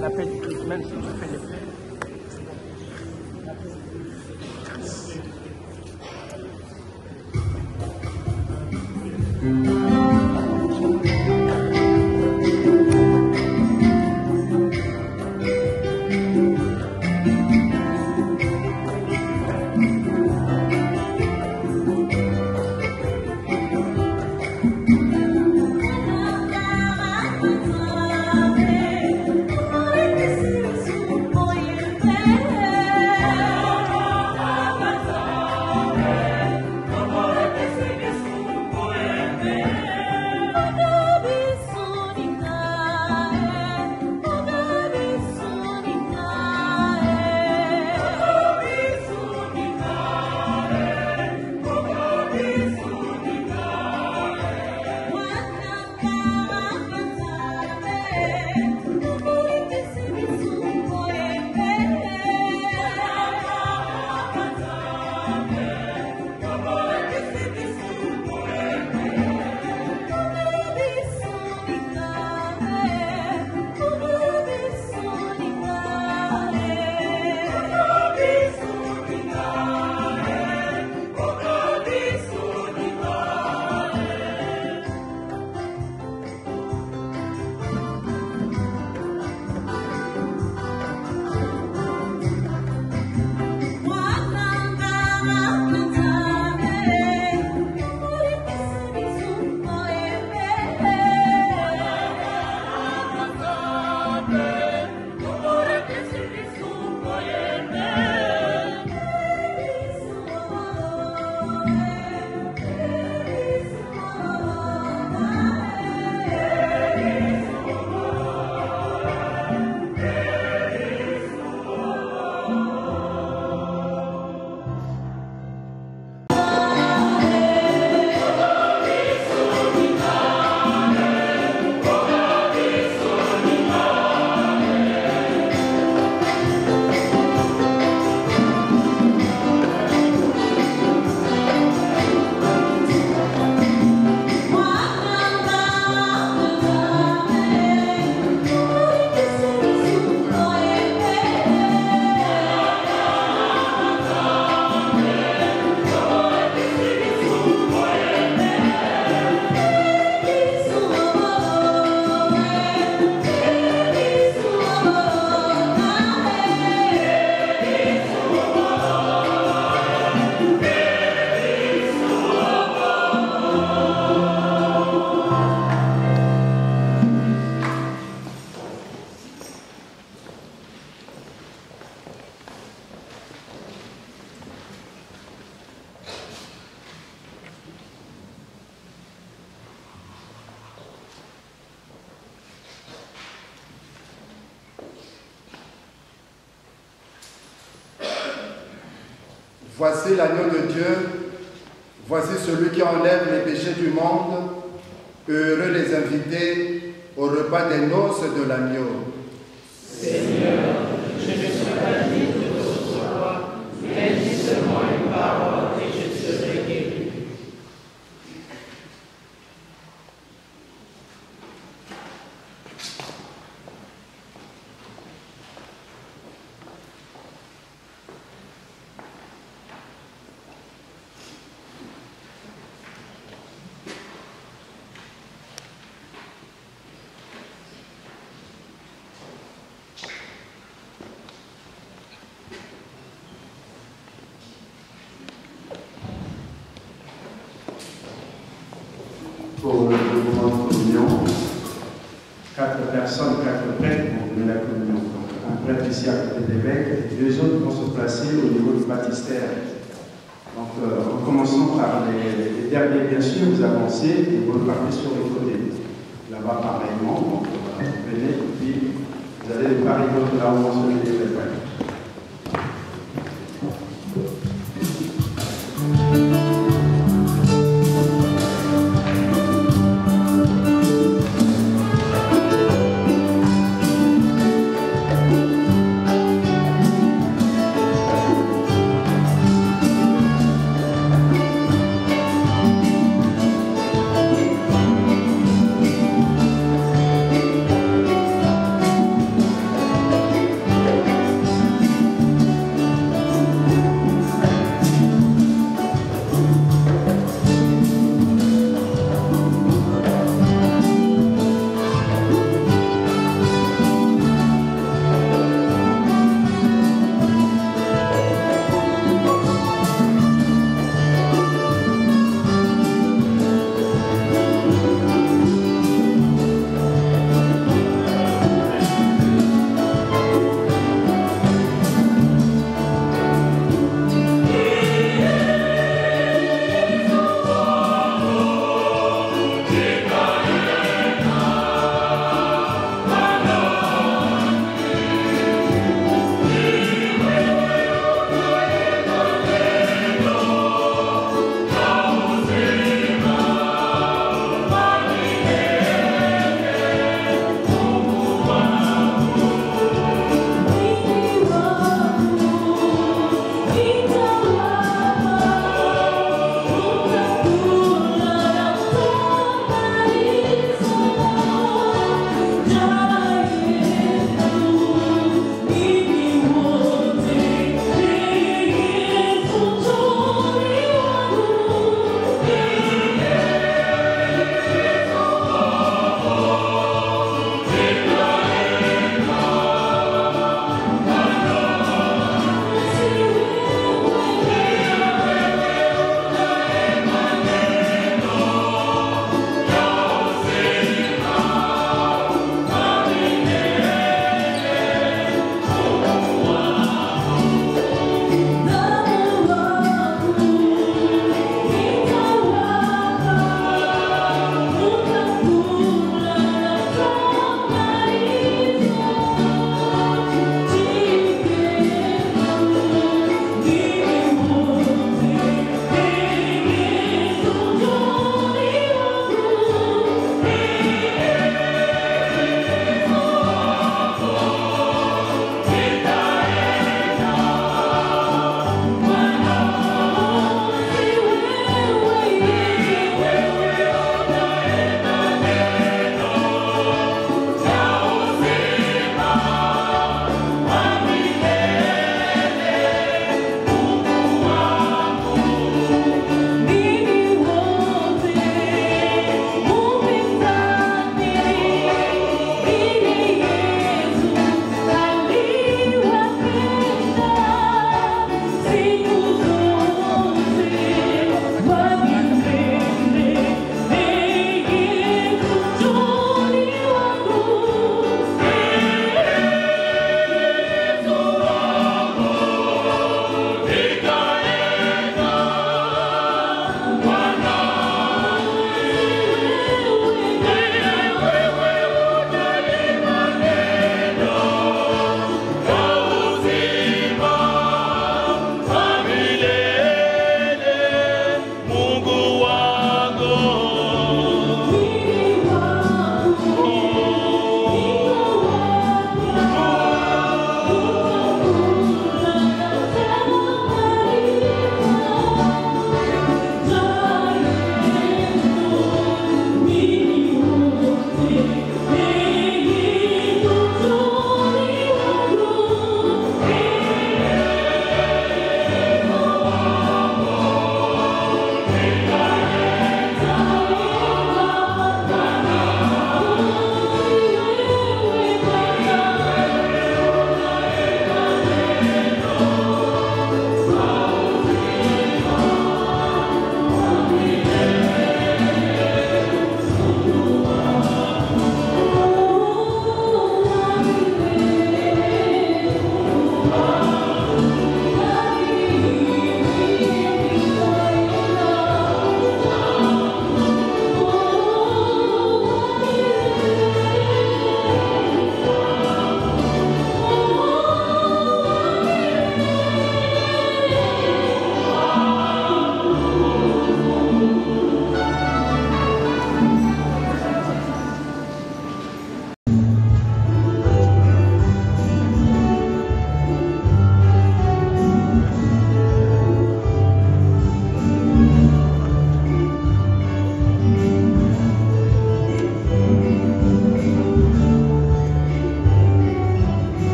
[SPEAKER 1] La petite, même si tu fais les
[SPEAKER 2] Voici l'agneau de Dieu, voici celui qui enlève les péchés du monde. Heureux les invités au repas des noces de l'agneau.
[SPEAKER 3] Seigneur, je ne suis pas digne de recevoir, mais dis seulement une parole et je serai guéri.
[SPEAKER 1] Pour le mouvement de communion, 4 personnes, 4 prêtres vont donner la communion. Donc, un prêtre ici à côté de l'évêque et 2 autres vont se placer au niveau du baptistère. Donc, en commençant par les derniers, bien sûr, vous avancez et vous repartez sur les côtés. Là-bas, pareillement, donc, vous venez et puis vous allez de part et d'autre là où on se met les évêques.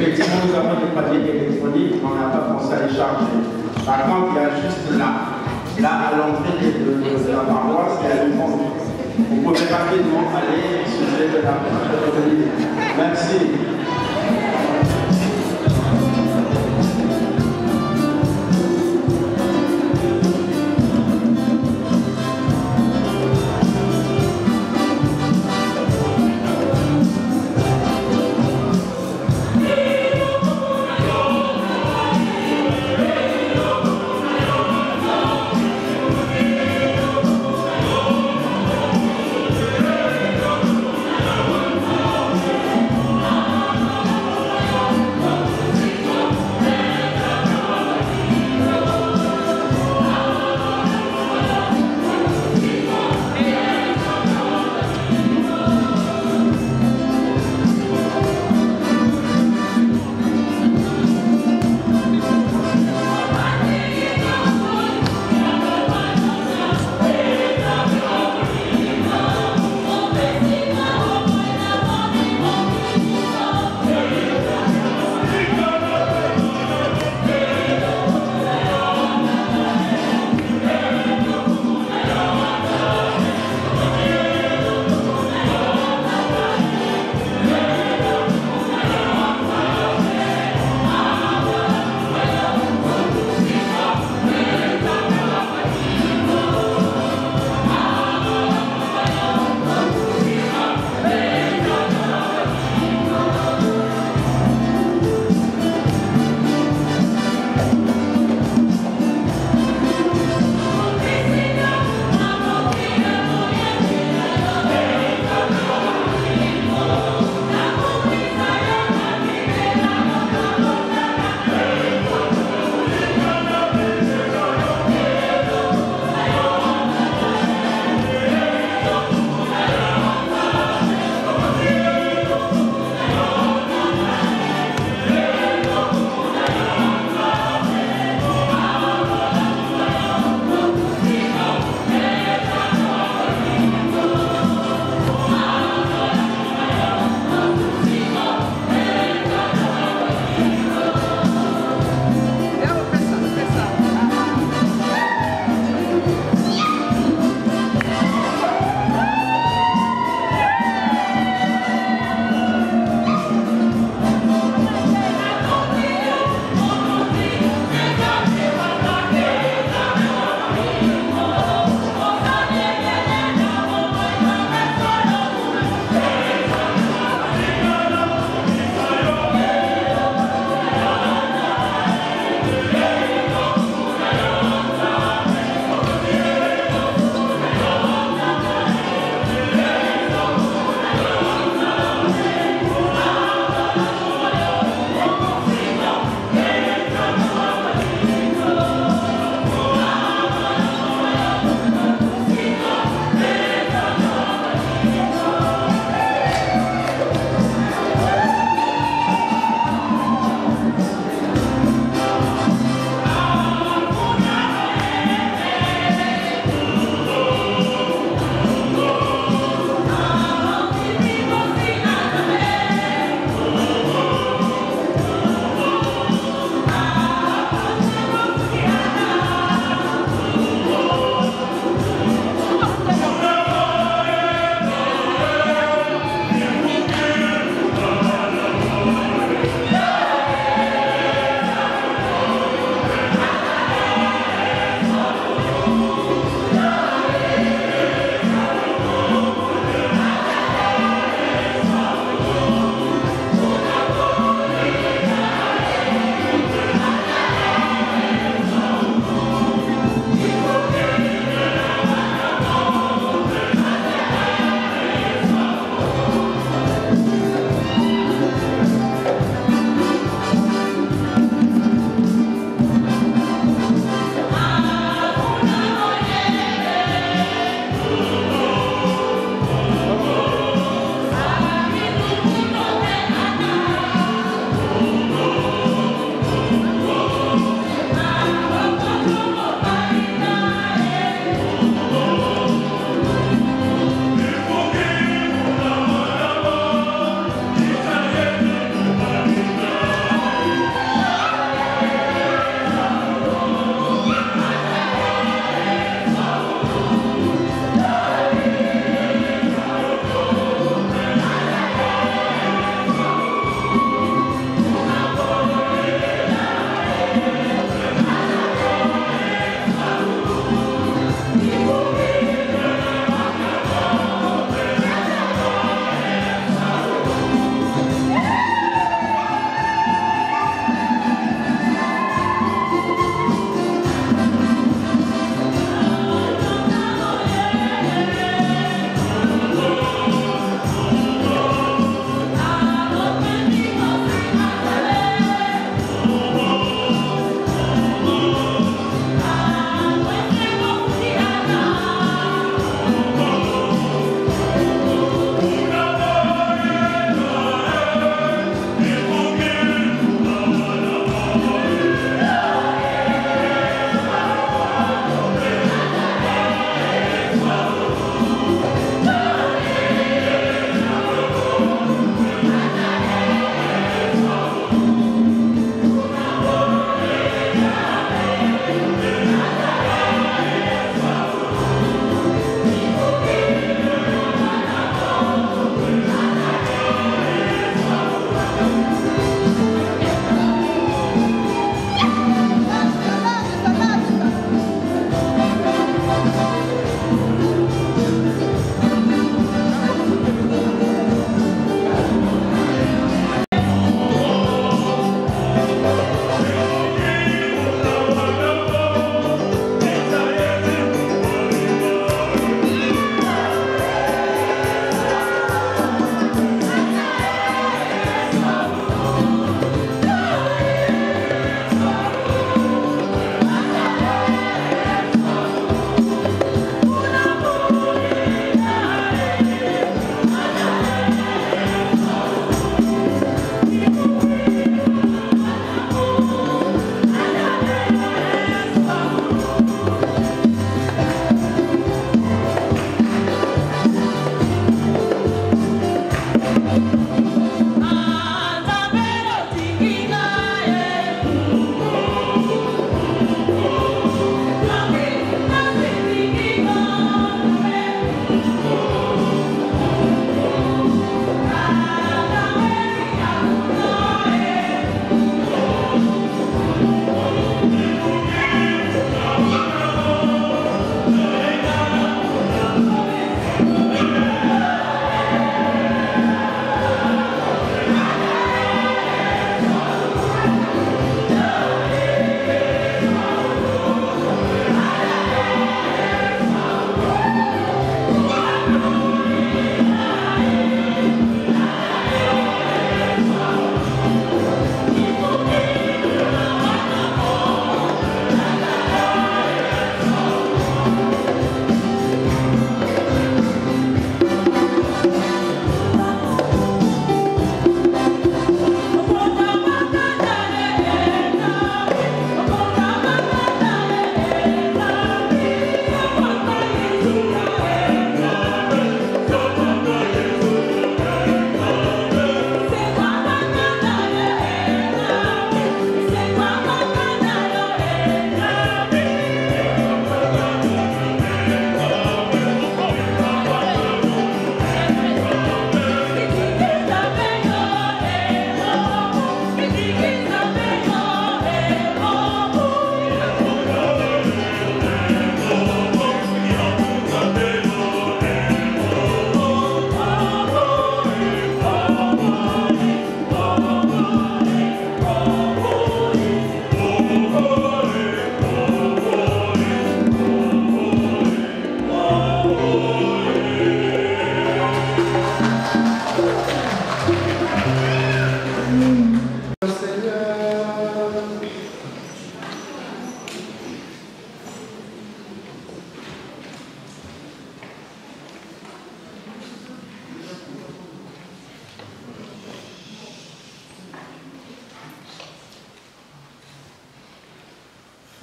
[SPEAKER 1] Effectivement, nous avons des papiers électroniques, mais on n'a pas pensé à les charger. Par contre, il y a juste là à l'entrée de la paroisse, il y a une pompe. Vous pouvez rapidement aller sur de la Merci.
[SPEAKER 3] Amen.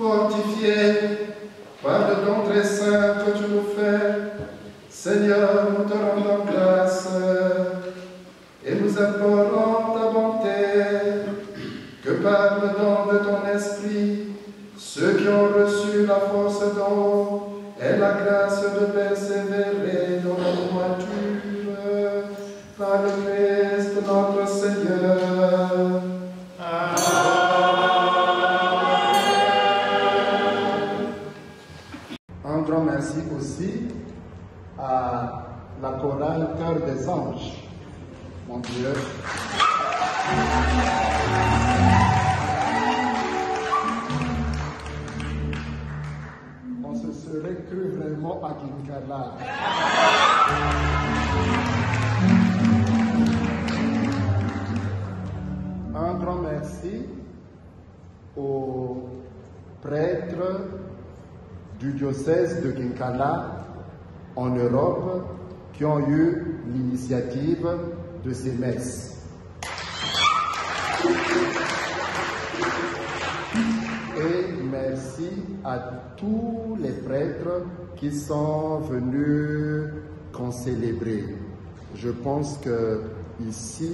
[SPEAKER 2] Fortifiés par le don très saint que tu nous fais, Seigneur, nous te rendons grâce et nous implorons ta bonté, que par le don de ton esprit, ceux qui ont reçu la force d'eau et la grâce de persévérer dans la droiture, par le Christ notre Seigneur. Un grand merci aussi à la chorale Cœur des Anges. Mon Dieu. On se serait cru vraiment à Kinkala. Un grand merci aux prêtres du diocèse de Kinkala en Europe qui ont eu l'initiative de ces messes. Et merci à tous les prêtres qui sont venus concélébrer. Je pense que ici,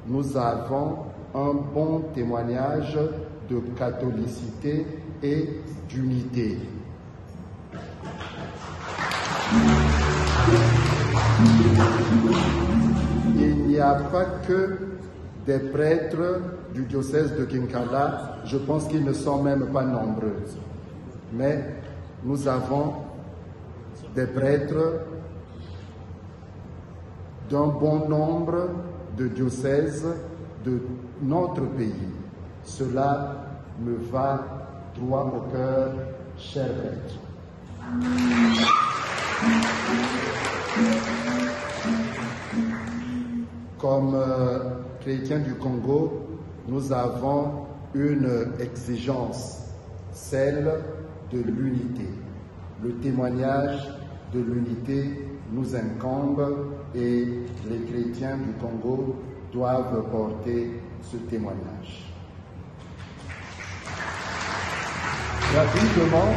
[SPEAKER 2] nous avons un bon témoignage de catholicité et d'unité. Il n'y a pas que des prêtres du diocèse de Kinkala, je pense qu'ils ne sont même pas nombreux. Mais nous avons des prêtres d'un bon nombre de diocèses de notre pays. Cela me va droit au cœur, chers prêtres. Comme chrétiens du Congo, nous avons une exigence, celle de l'unité. Le témoignage de l'unité nous incombe et les chrétiens du Congo doivent porter ce témoignage. Rapidement,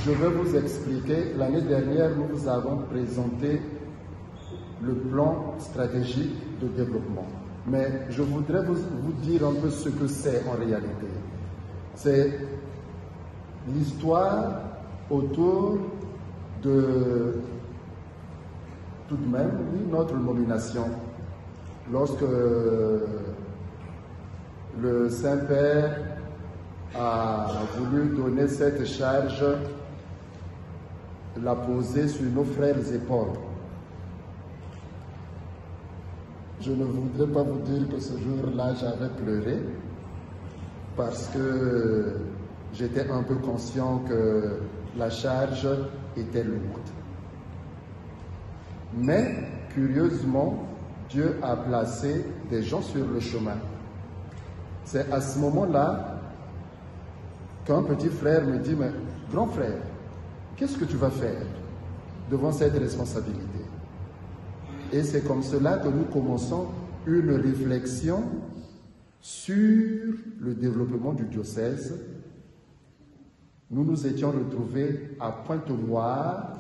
[SPEAKER 2] je vais vous expliquer. L'année dernière, nous vous avons présenté le plan stratégique de développement. Mais je voudrais vous dire un peu ce que c'est en réalité. C'est l'histoire autour de, tout de même, notre nomination. Lorsque le Saint-Père a voulu donner cette charge, la poser sur nos frères épaules. Je ne voudrais pas vous dire que ce jour-là, j'avais pleuré parce que j'étais un peu conscient que la charge était lourde. Mais, curieusement, Dieu a placé des gens sur le chemin. C'est à ce moment-là qu'un petit frère me dit, mais grand frère, qu'est-ce que tu vas faire devant cette responsabilité? Et c'est comme cela que nous commençons une réflexion sur le développement du diocèse. Nous nous étions retrouvés à Pointe-Noire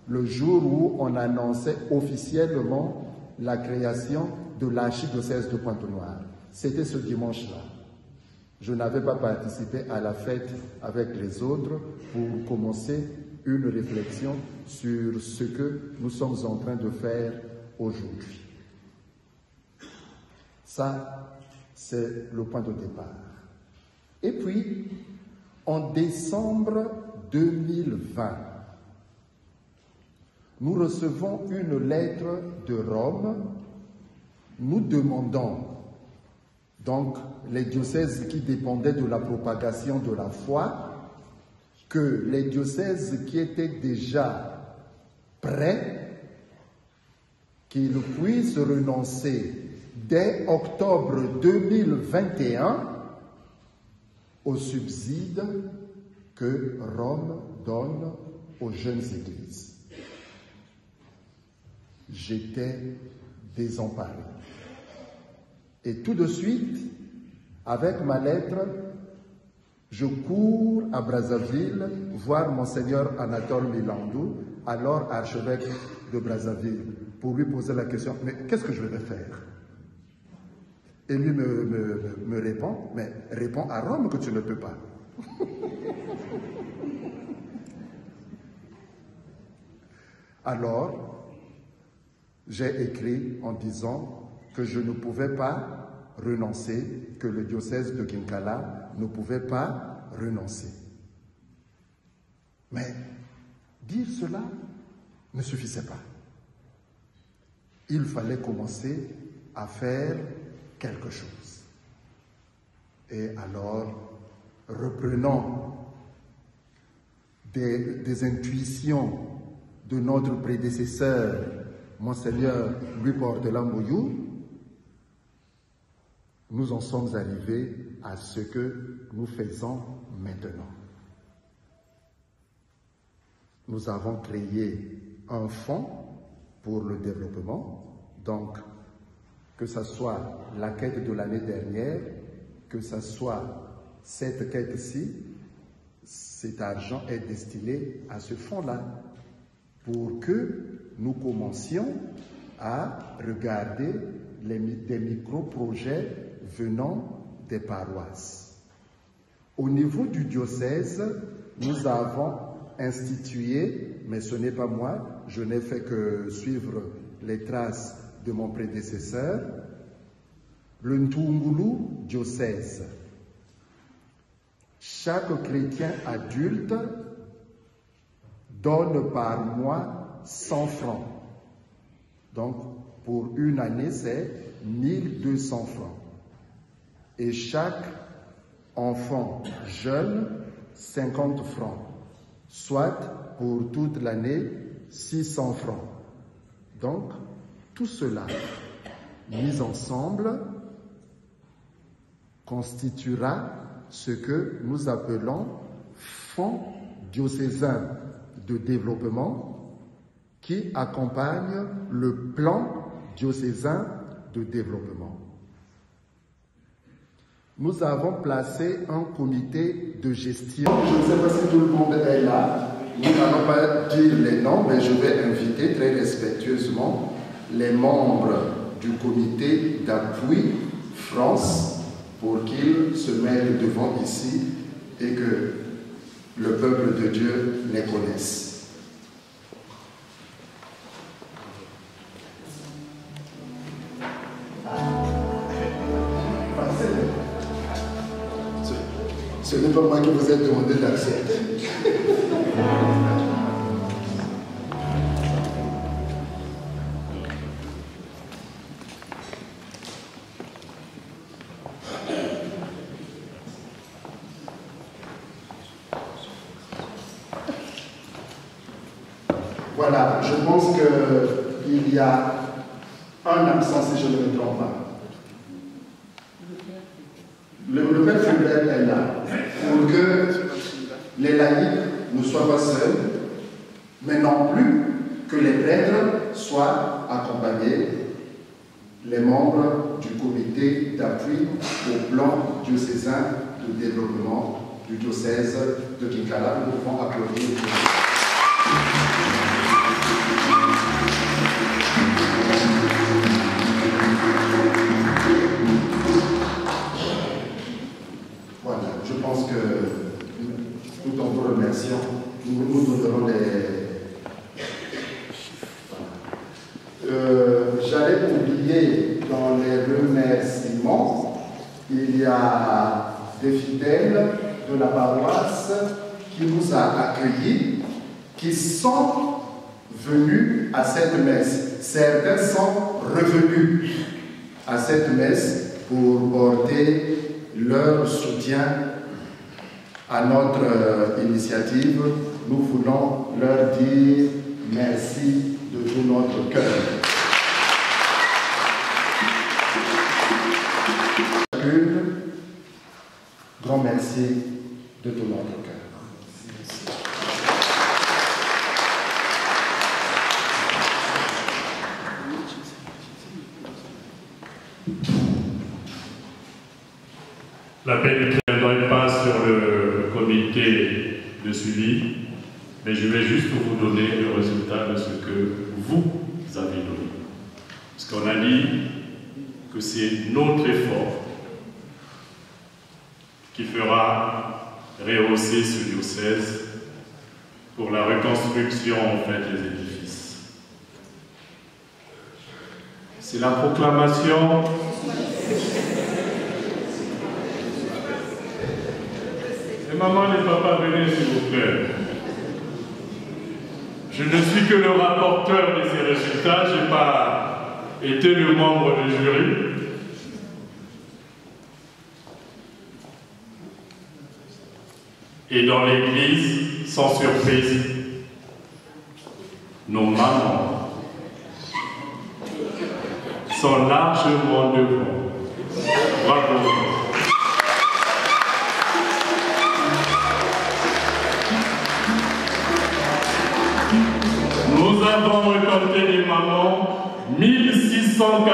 [SPEAKER 2] le jour où on annonçait officiellement la création de l'archidiocèse de Pointe-Noire. C'était ce dimanche-là. Je n'avais pas participé à la fête avec les autres pour commencer une réflexion sur ce que nous sommes en train de faire aujourd'hui. Ça, c'est le point de départ. Et puis, en décembre 2020, nous recevons une lettre de Rome nous demandant, donc les diocèses qui dépendaient de la propagation de la foi, que les diocèses qui étaient déjà prêts, qu'ils puissent renoncer dès octobre 2021 au subside que Rome donne aux jeunes églises. J'étais désemparé. Et tout de suite, avec ma lettre,
[SPEAKER 7] Je cours à Brazzaville voir Monseigneur Anatole Milandou, alors archevêque de Brazzaville, pour lui poser la question, mais qu'est-ce que je vais faire? Et lui me répond, mais réponds à Rome que tu ne peux pas. Alors, j'ai écrit en disant que je ne pouvais pas renoncer, que le diocèse de Kinkala ne pouvait pas renoncer. Mais dire cela ne suffisait pas. Il fallait commencer à faire quelque chose. Et alors, reprenant des intuitions de notre prédécesseur, Monseigneur Louis Portelan-Moyou, nous en sommes arrivés à ce que nous faisons maintenant. Nous avons créé un fonds pour le développement, donc que ce soit la quête de l'année dernière, que ce soit cette quête-ci, cet argent est destiné à ce fonds-là, pour que nous commencions à regarder des micro-projets venant des paroisses. Au niveau du diocèse, nous avons institué, mais ce n'est pas moi, je n'ai fait que suivre les traces de mon prédécesseur, le Ntungulu diocèse. Chaque chrétien adulte donne par mois 100 francs. Donc, pour une année, c'est 1200 francs. Et chaque enfant jeune, 50 francs. Soit, pour toute l'année, 600 francs. Donc, tout cela, mis ensemble, constituera ce que nous appelons Fonds diocésain de développement qui accompagne le plan diocésain de développement. Nous avons placé un comité de gestion. Je ne sais pas si tout le monde est là. Nous n'allons pas dire les noms, mais je vais inviter très respectueusement les membres du comité d'appui France pour qu'ils se mettent devant ici et que le peuple de Dieu les connaisse. Ce n'est pas moi qui vous ai demandé d'accepter. Voilà, je pense qu'il y a un absent, si je ne me trompe pas. Le Père Fulbert est là pour que les laïcs ne soient pas seuls, mais non plus que les prêtres soient accompagnés, les membres du comité d'appui au plan diocésain de développement du diocèse de Kinkala. Nous pouvons applaudir. Voilà, je pense que tout en vous remerciant, nous donnerons les... J'allais oublier dans les remerciements, il y a des fidèles de la paroisse qui nous a accueillis, qui sont venus à cette messe. Certains sont revenus à cette messe pour porter leur soutien à notre initiative. Nous voulons leur dire merci de tout notre cœur. Grand merci de tout notre cœur.
[SPEAKER 10] La paix du Créateur passe sur le de suivi, mais je vais juste vous donner le résultat de ce que vous avez donné. Parce qu'on a dit que c'est notre effort qui fera rehausser ce diocèse pour la reconstruction en fait des édifices. C'est la proclamation et maman et papa, venez s'il vous plaît. Je ne suis que le rapporteur de ces résultats, je n'ai pas été le membre du jury. Et dans l'église, sans surprise, nos mamans sont largement devant. Bravo. Nous avons récolté des mamans 1680 €.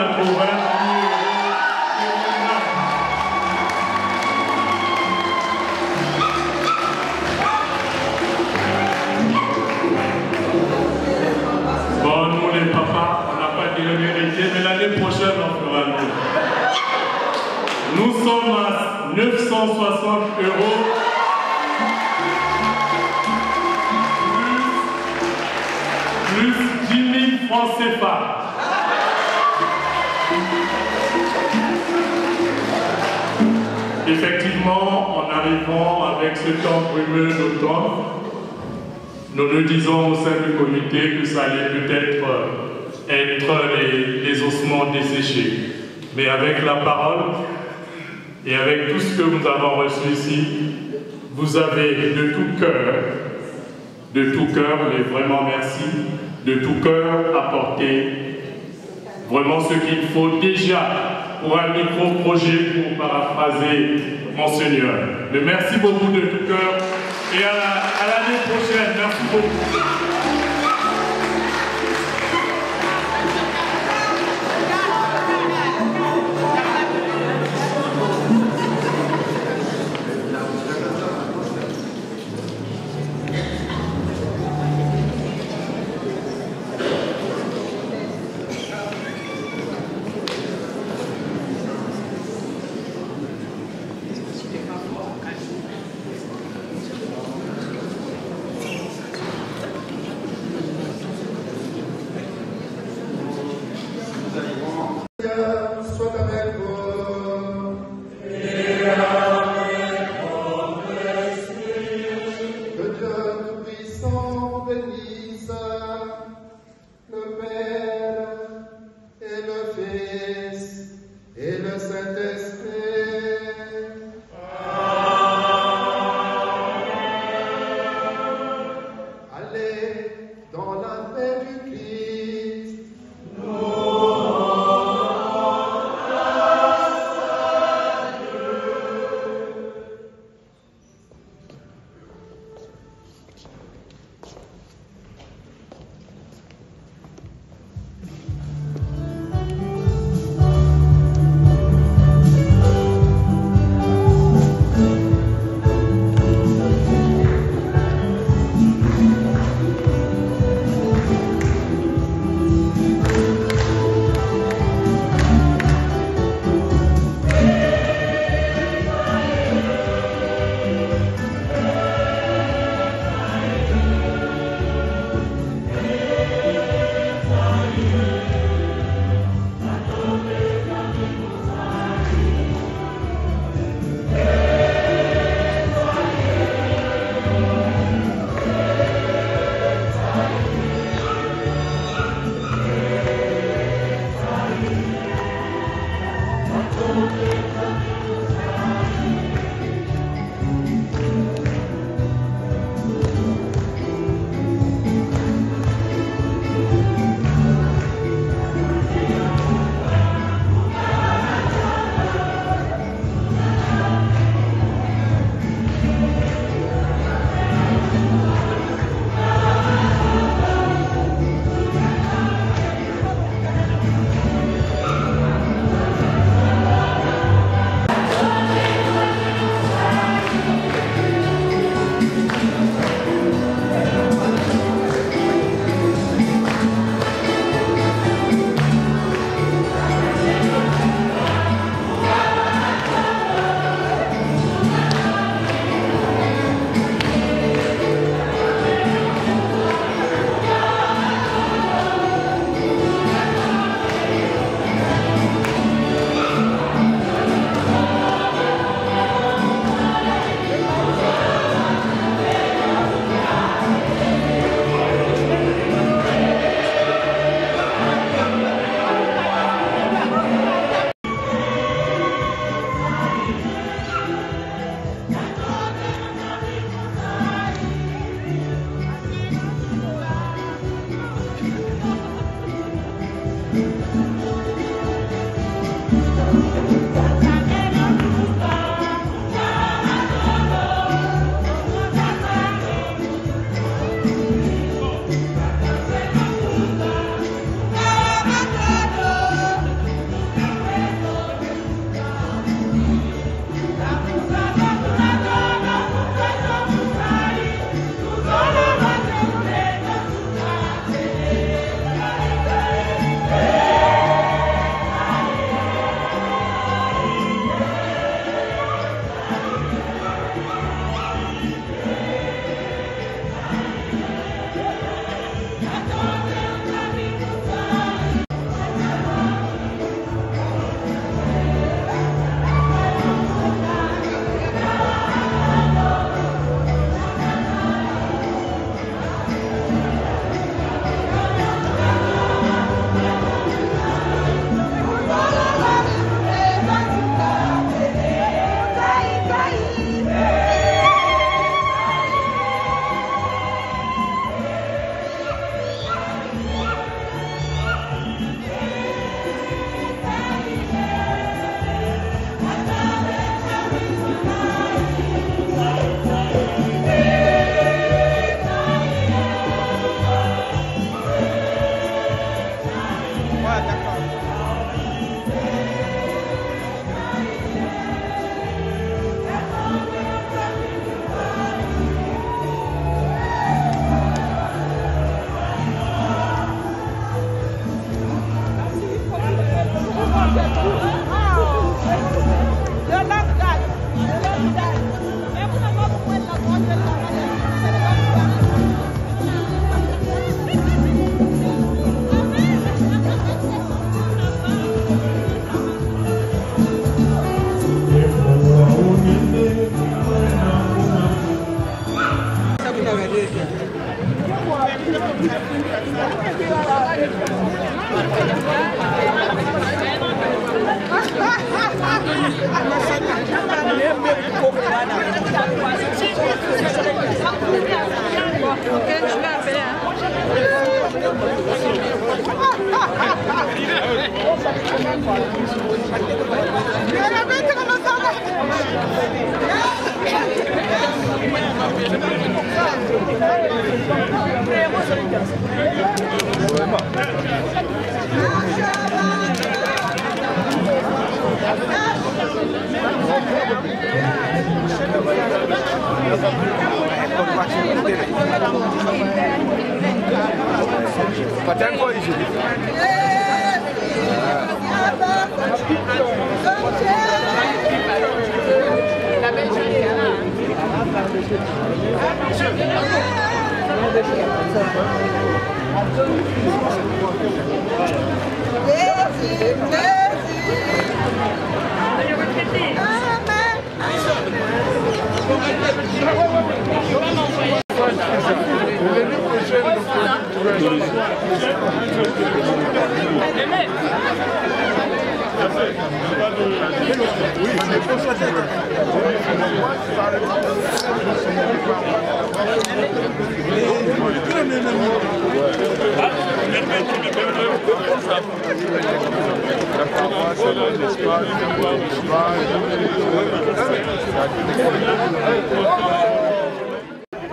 [SPEAKER 10] Bon, nous les papas, on n'a pas dit la vérité, mais l'année prochaine on fera nous. Nous sommes à 960 €. Plus 10 000 francs CFA. Effectivement, en arrivant avec ce temps brumeux d'automne, nous nous disons au sein du comité que ça allait peut-être être les ossements desséchés. Mais avec la parole et avec tout ce que nous avons reçu ici, vous avez de tout cœur, mais vraiment merci, de tout cœur apporter vraiment ce qu'il faut déjà pour un micro-projet, pour paraphraser Monseigneur. Mais merci beaucoup de tout cœur et à l'année prochaine. Merci beaucoup.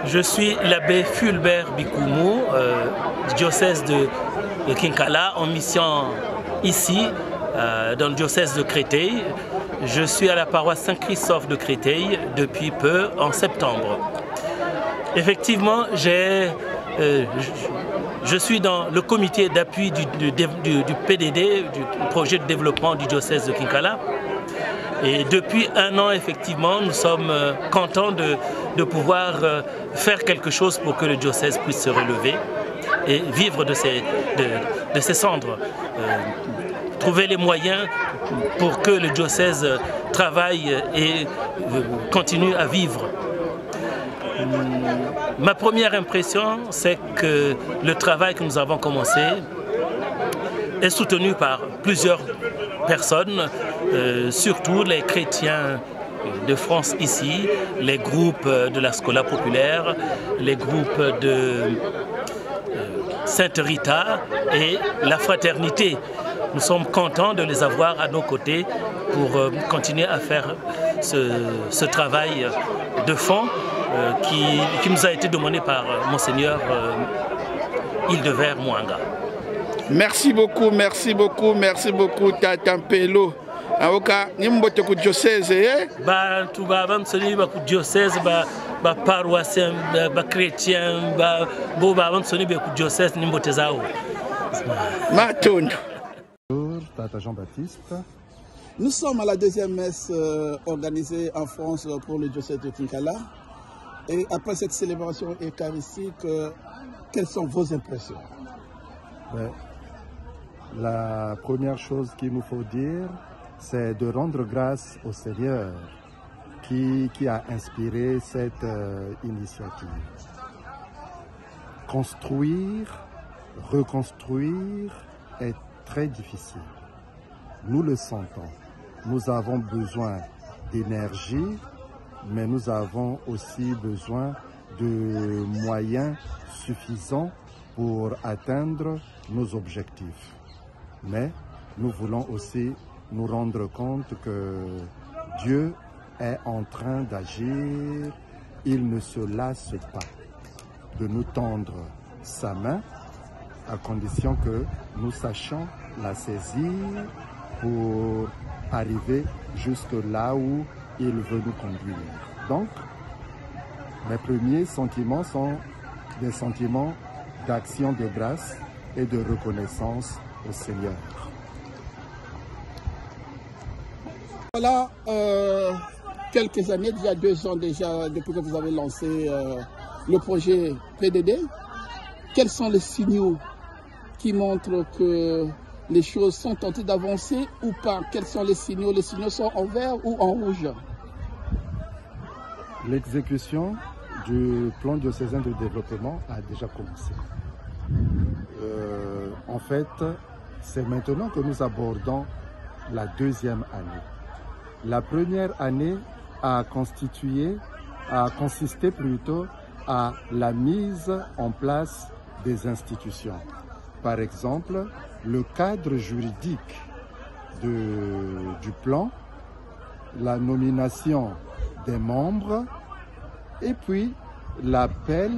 [SPEAKER 11] Je suis l'abbé Fulbert Bikoumou, du diocèse de Kinkala, en mission ici, dans le diocèse de Créteil. Je suis à la paroisse Saint-Christophe de Créteil depuis peu, en septembre. Effectivement, je suis dans le comité d'appui du PDD, du projet de développement du diocèse de Kinkala. Et depuis un an, effectivement, nous sommes contents de pouvoir faire quelque chose pour que le diocèse puisse se relever et vivre de ses cendres. Trouver les moyens pour que le diocèse travaille et continue à vivre. Ma première impression, c'est que le travail que nous avons commencé est soutenu par plusieurs personnes, surtout les chrétiens de France ici, les groupes de la Scola populaire, les groupes de Sainte Rita et la fraternité. Nous sommes contents de les avoir à nos côtés pour continuer à faire ce travail de fond qui nous a été demandé par Monseigneur Hildevert Mwanga.
[SPEAKER 12] Merci beaucoup, Tata Mpelo. Aoka nimbote ku diocèse
[SPEAKER 11] ba tuba ba msoni ba ku diocèse ba paroissien ba chrétien ba bo ba msoni ba ku diocèse nimbote zao.
[SPEAKER 12] Matondo.
[SPEAKER 7] Tata Jean-Baptiste.
[SPEAKER 13] Nous sommes à la deuxième messe organisée en France pour le diocèse de Kinkala. Et après cette célébration eucharistique, quelles sont vos impressions?
[SPEAKER 7] La première chose qu'il nous faut dire, c'est de rendre grâce au Seigneur qui a inspiré cette initiative. Construire, reconstruire est très difficile. Nous le sentons. Nous avons besoin d'énergie, mais nous avons aussi besoin de moyens suffisants pour atteindre nos objectifs. Mais nous voulons aussi nous rendre compte que Dieu est en train d'agir. Il ne se lasse pas de nous tendre sa main à condition que nous sachions la saisir pour arriver jusque là où il veut nous conduire. Donc, mes premiers sentiments sont des sentiments d'action de grâce et de reconnaissance au Seigneur.
[SPEAKER 13] Voilà, quelques années, il y a 2 ans déjà, depuis que vous avez lancé le projet PDD. Quels sont les signaux qui montrent que les choses sont tentées d'avancer ou pas? Quels sont les signaux? Les signaux sont en vert ou en rouge?
[SPEAKER 7] L'exécution du plan diocésain de développement a déjà commencé. En fait, c'est maintenant que nous abordons la 2e année. La première année a consisté plutôt à la mise en place des institutions. Par exemple, le cadre juridique du plan, la nomination des membres et puis l'appel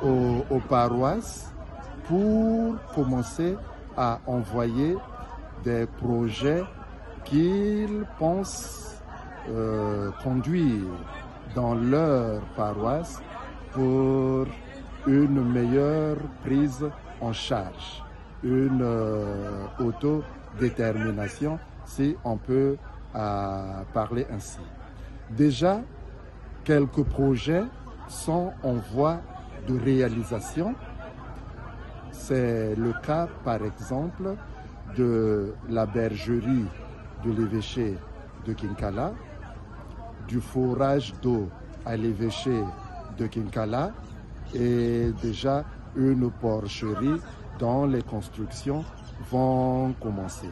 [SPEAKER 7] aux paroisses pour commencer à envoyer des projets qu'ils pensent conduire dans leur paroisse pour une meilleure prise en charge, une autodétermination, si on peut parler ainsi. Déjà, quelques projets sont en voie de réalisation. C'est le cas, par exemple, de la bergerie de l'évêché de Kinkala, du forage d'eau à l'évêché de Kinkala et déjà une porcherie dont les constructions vont commencer.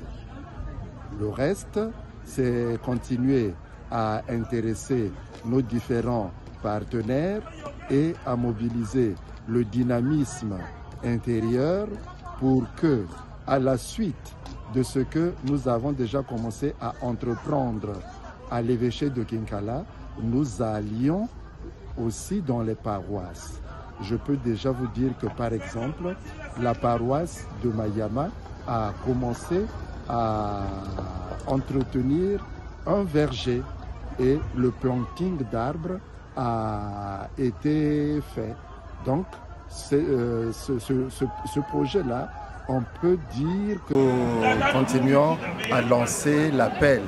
[SPEAKER 7] Le reste, c'est continuer à intéresser nos différents partenaires et à mobiliser le dynamisme intérieur pour que, à la suite de ce que nous avons déjà commencé à entreprendre à l'évêché de Kinkala, nous allions aussi dans les paroisses. Je peux déjà vous dire que, par exemple, la paroisse de Mayama a commencé à entretenir un verger et le planting d'arbres a été fait. Donc, ce projet-là, on peut dire que
[SPEAKER 2] nous continuons à lancer l'appel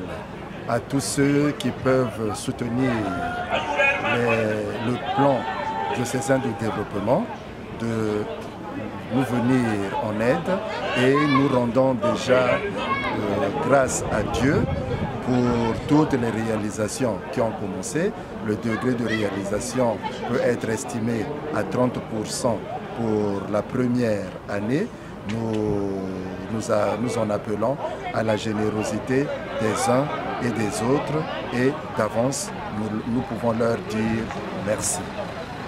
[SPEAKER 2] à tous ceux qui peuvent soutenir le plan diocésain de développement de nous venir en aide et nous rendons déjà grâce à Dieu pour toutes les réalisations qui ont commencé. Le degré de réalisation peut être estimé à 30% pour la première année. Nous en appelons à la générosité des uns et des autres et d'avance nous pouvons leur dire merci.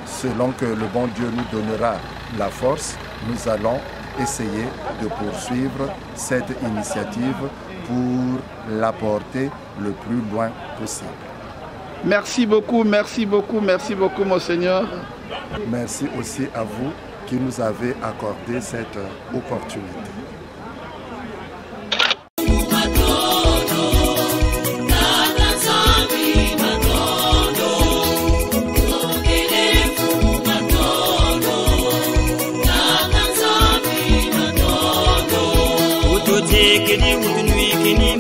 [SPEAKER 2] Selon que le bon Dieu nous donnera la force, nous allons essayer de poursuivre cette initiative pour la porter le plus loin possible.
[SPEAKER 12] Merci beaucoup, Monseigneur.
[SPEAKER 2] Merci aussi à vous qui nous avez accordé cette opportunité.
[SPEAKER 3] Kini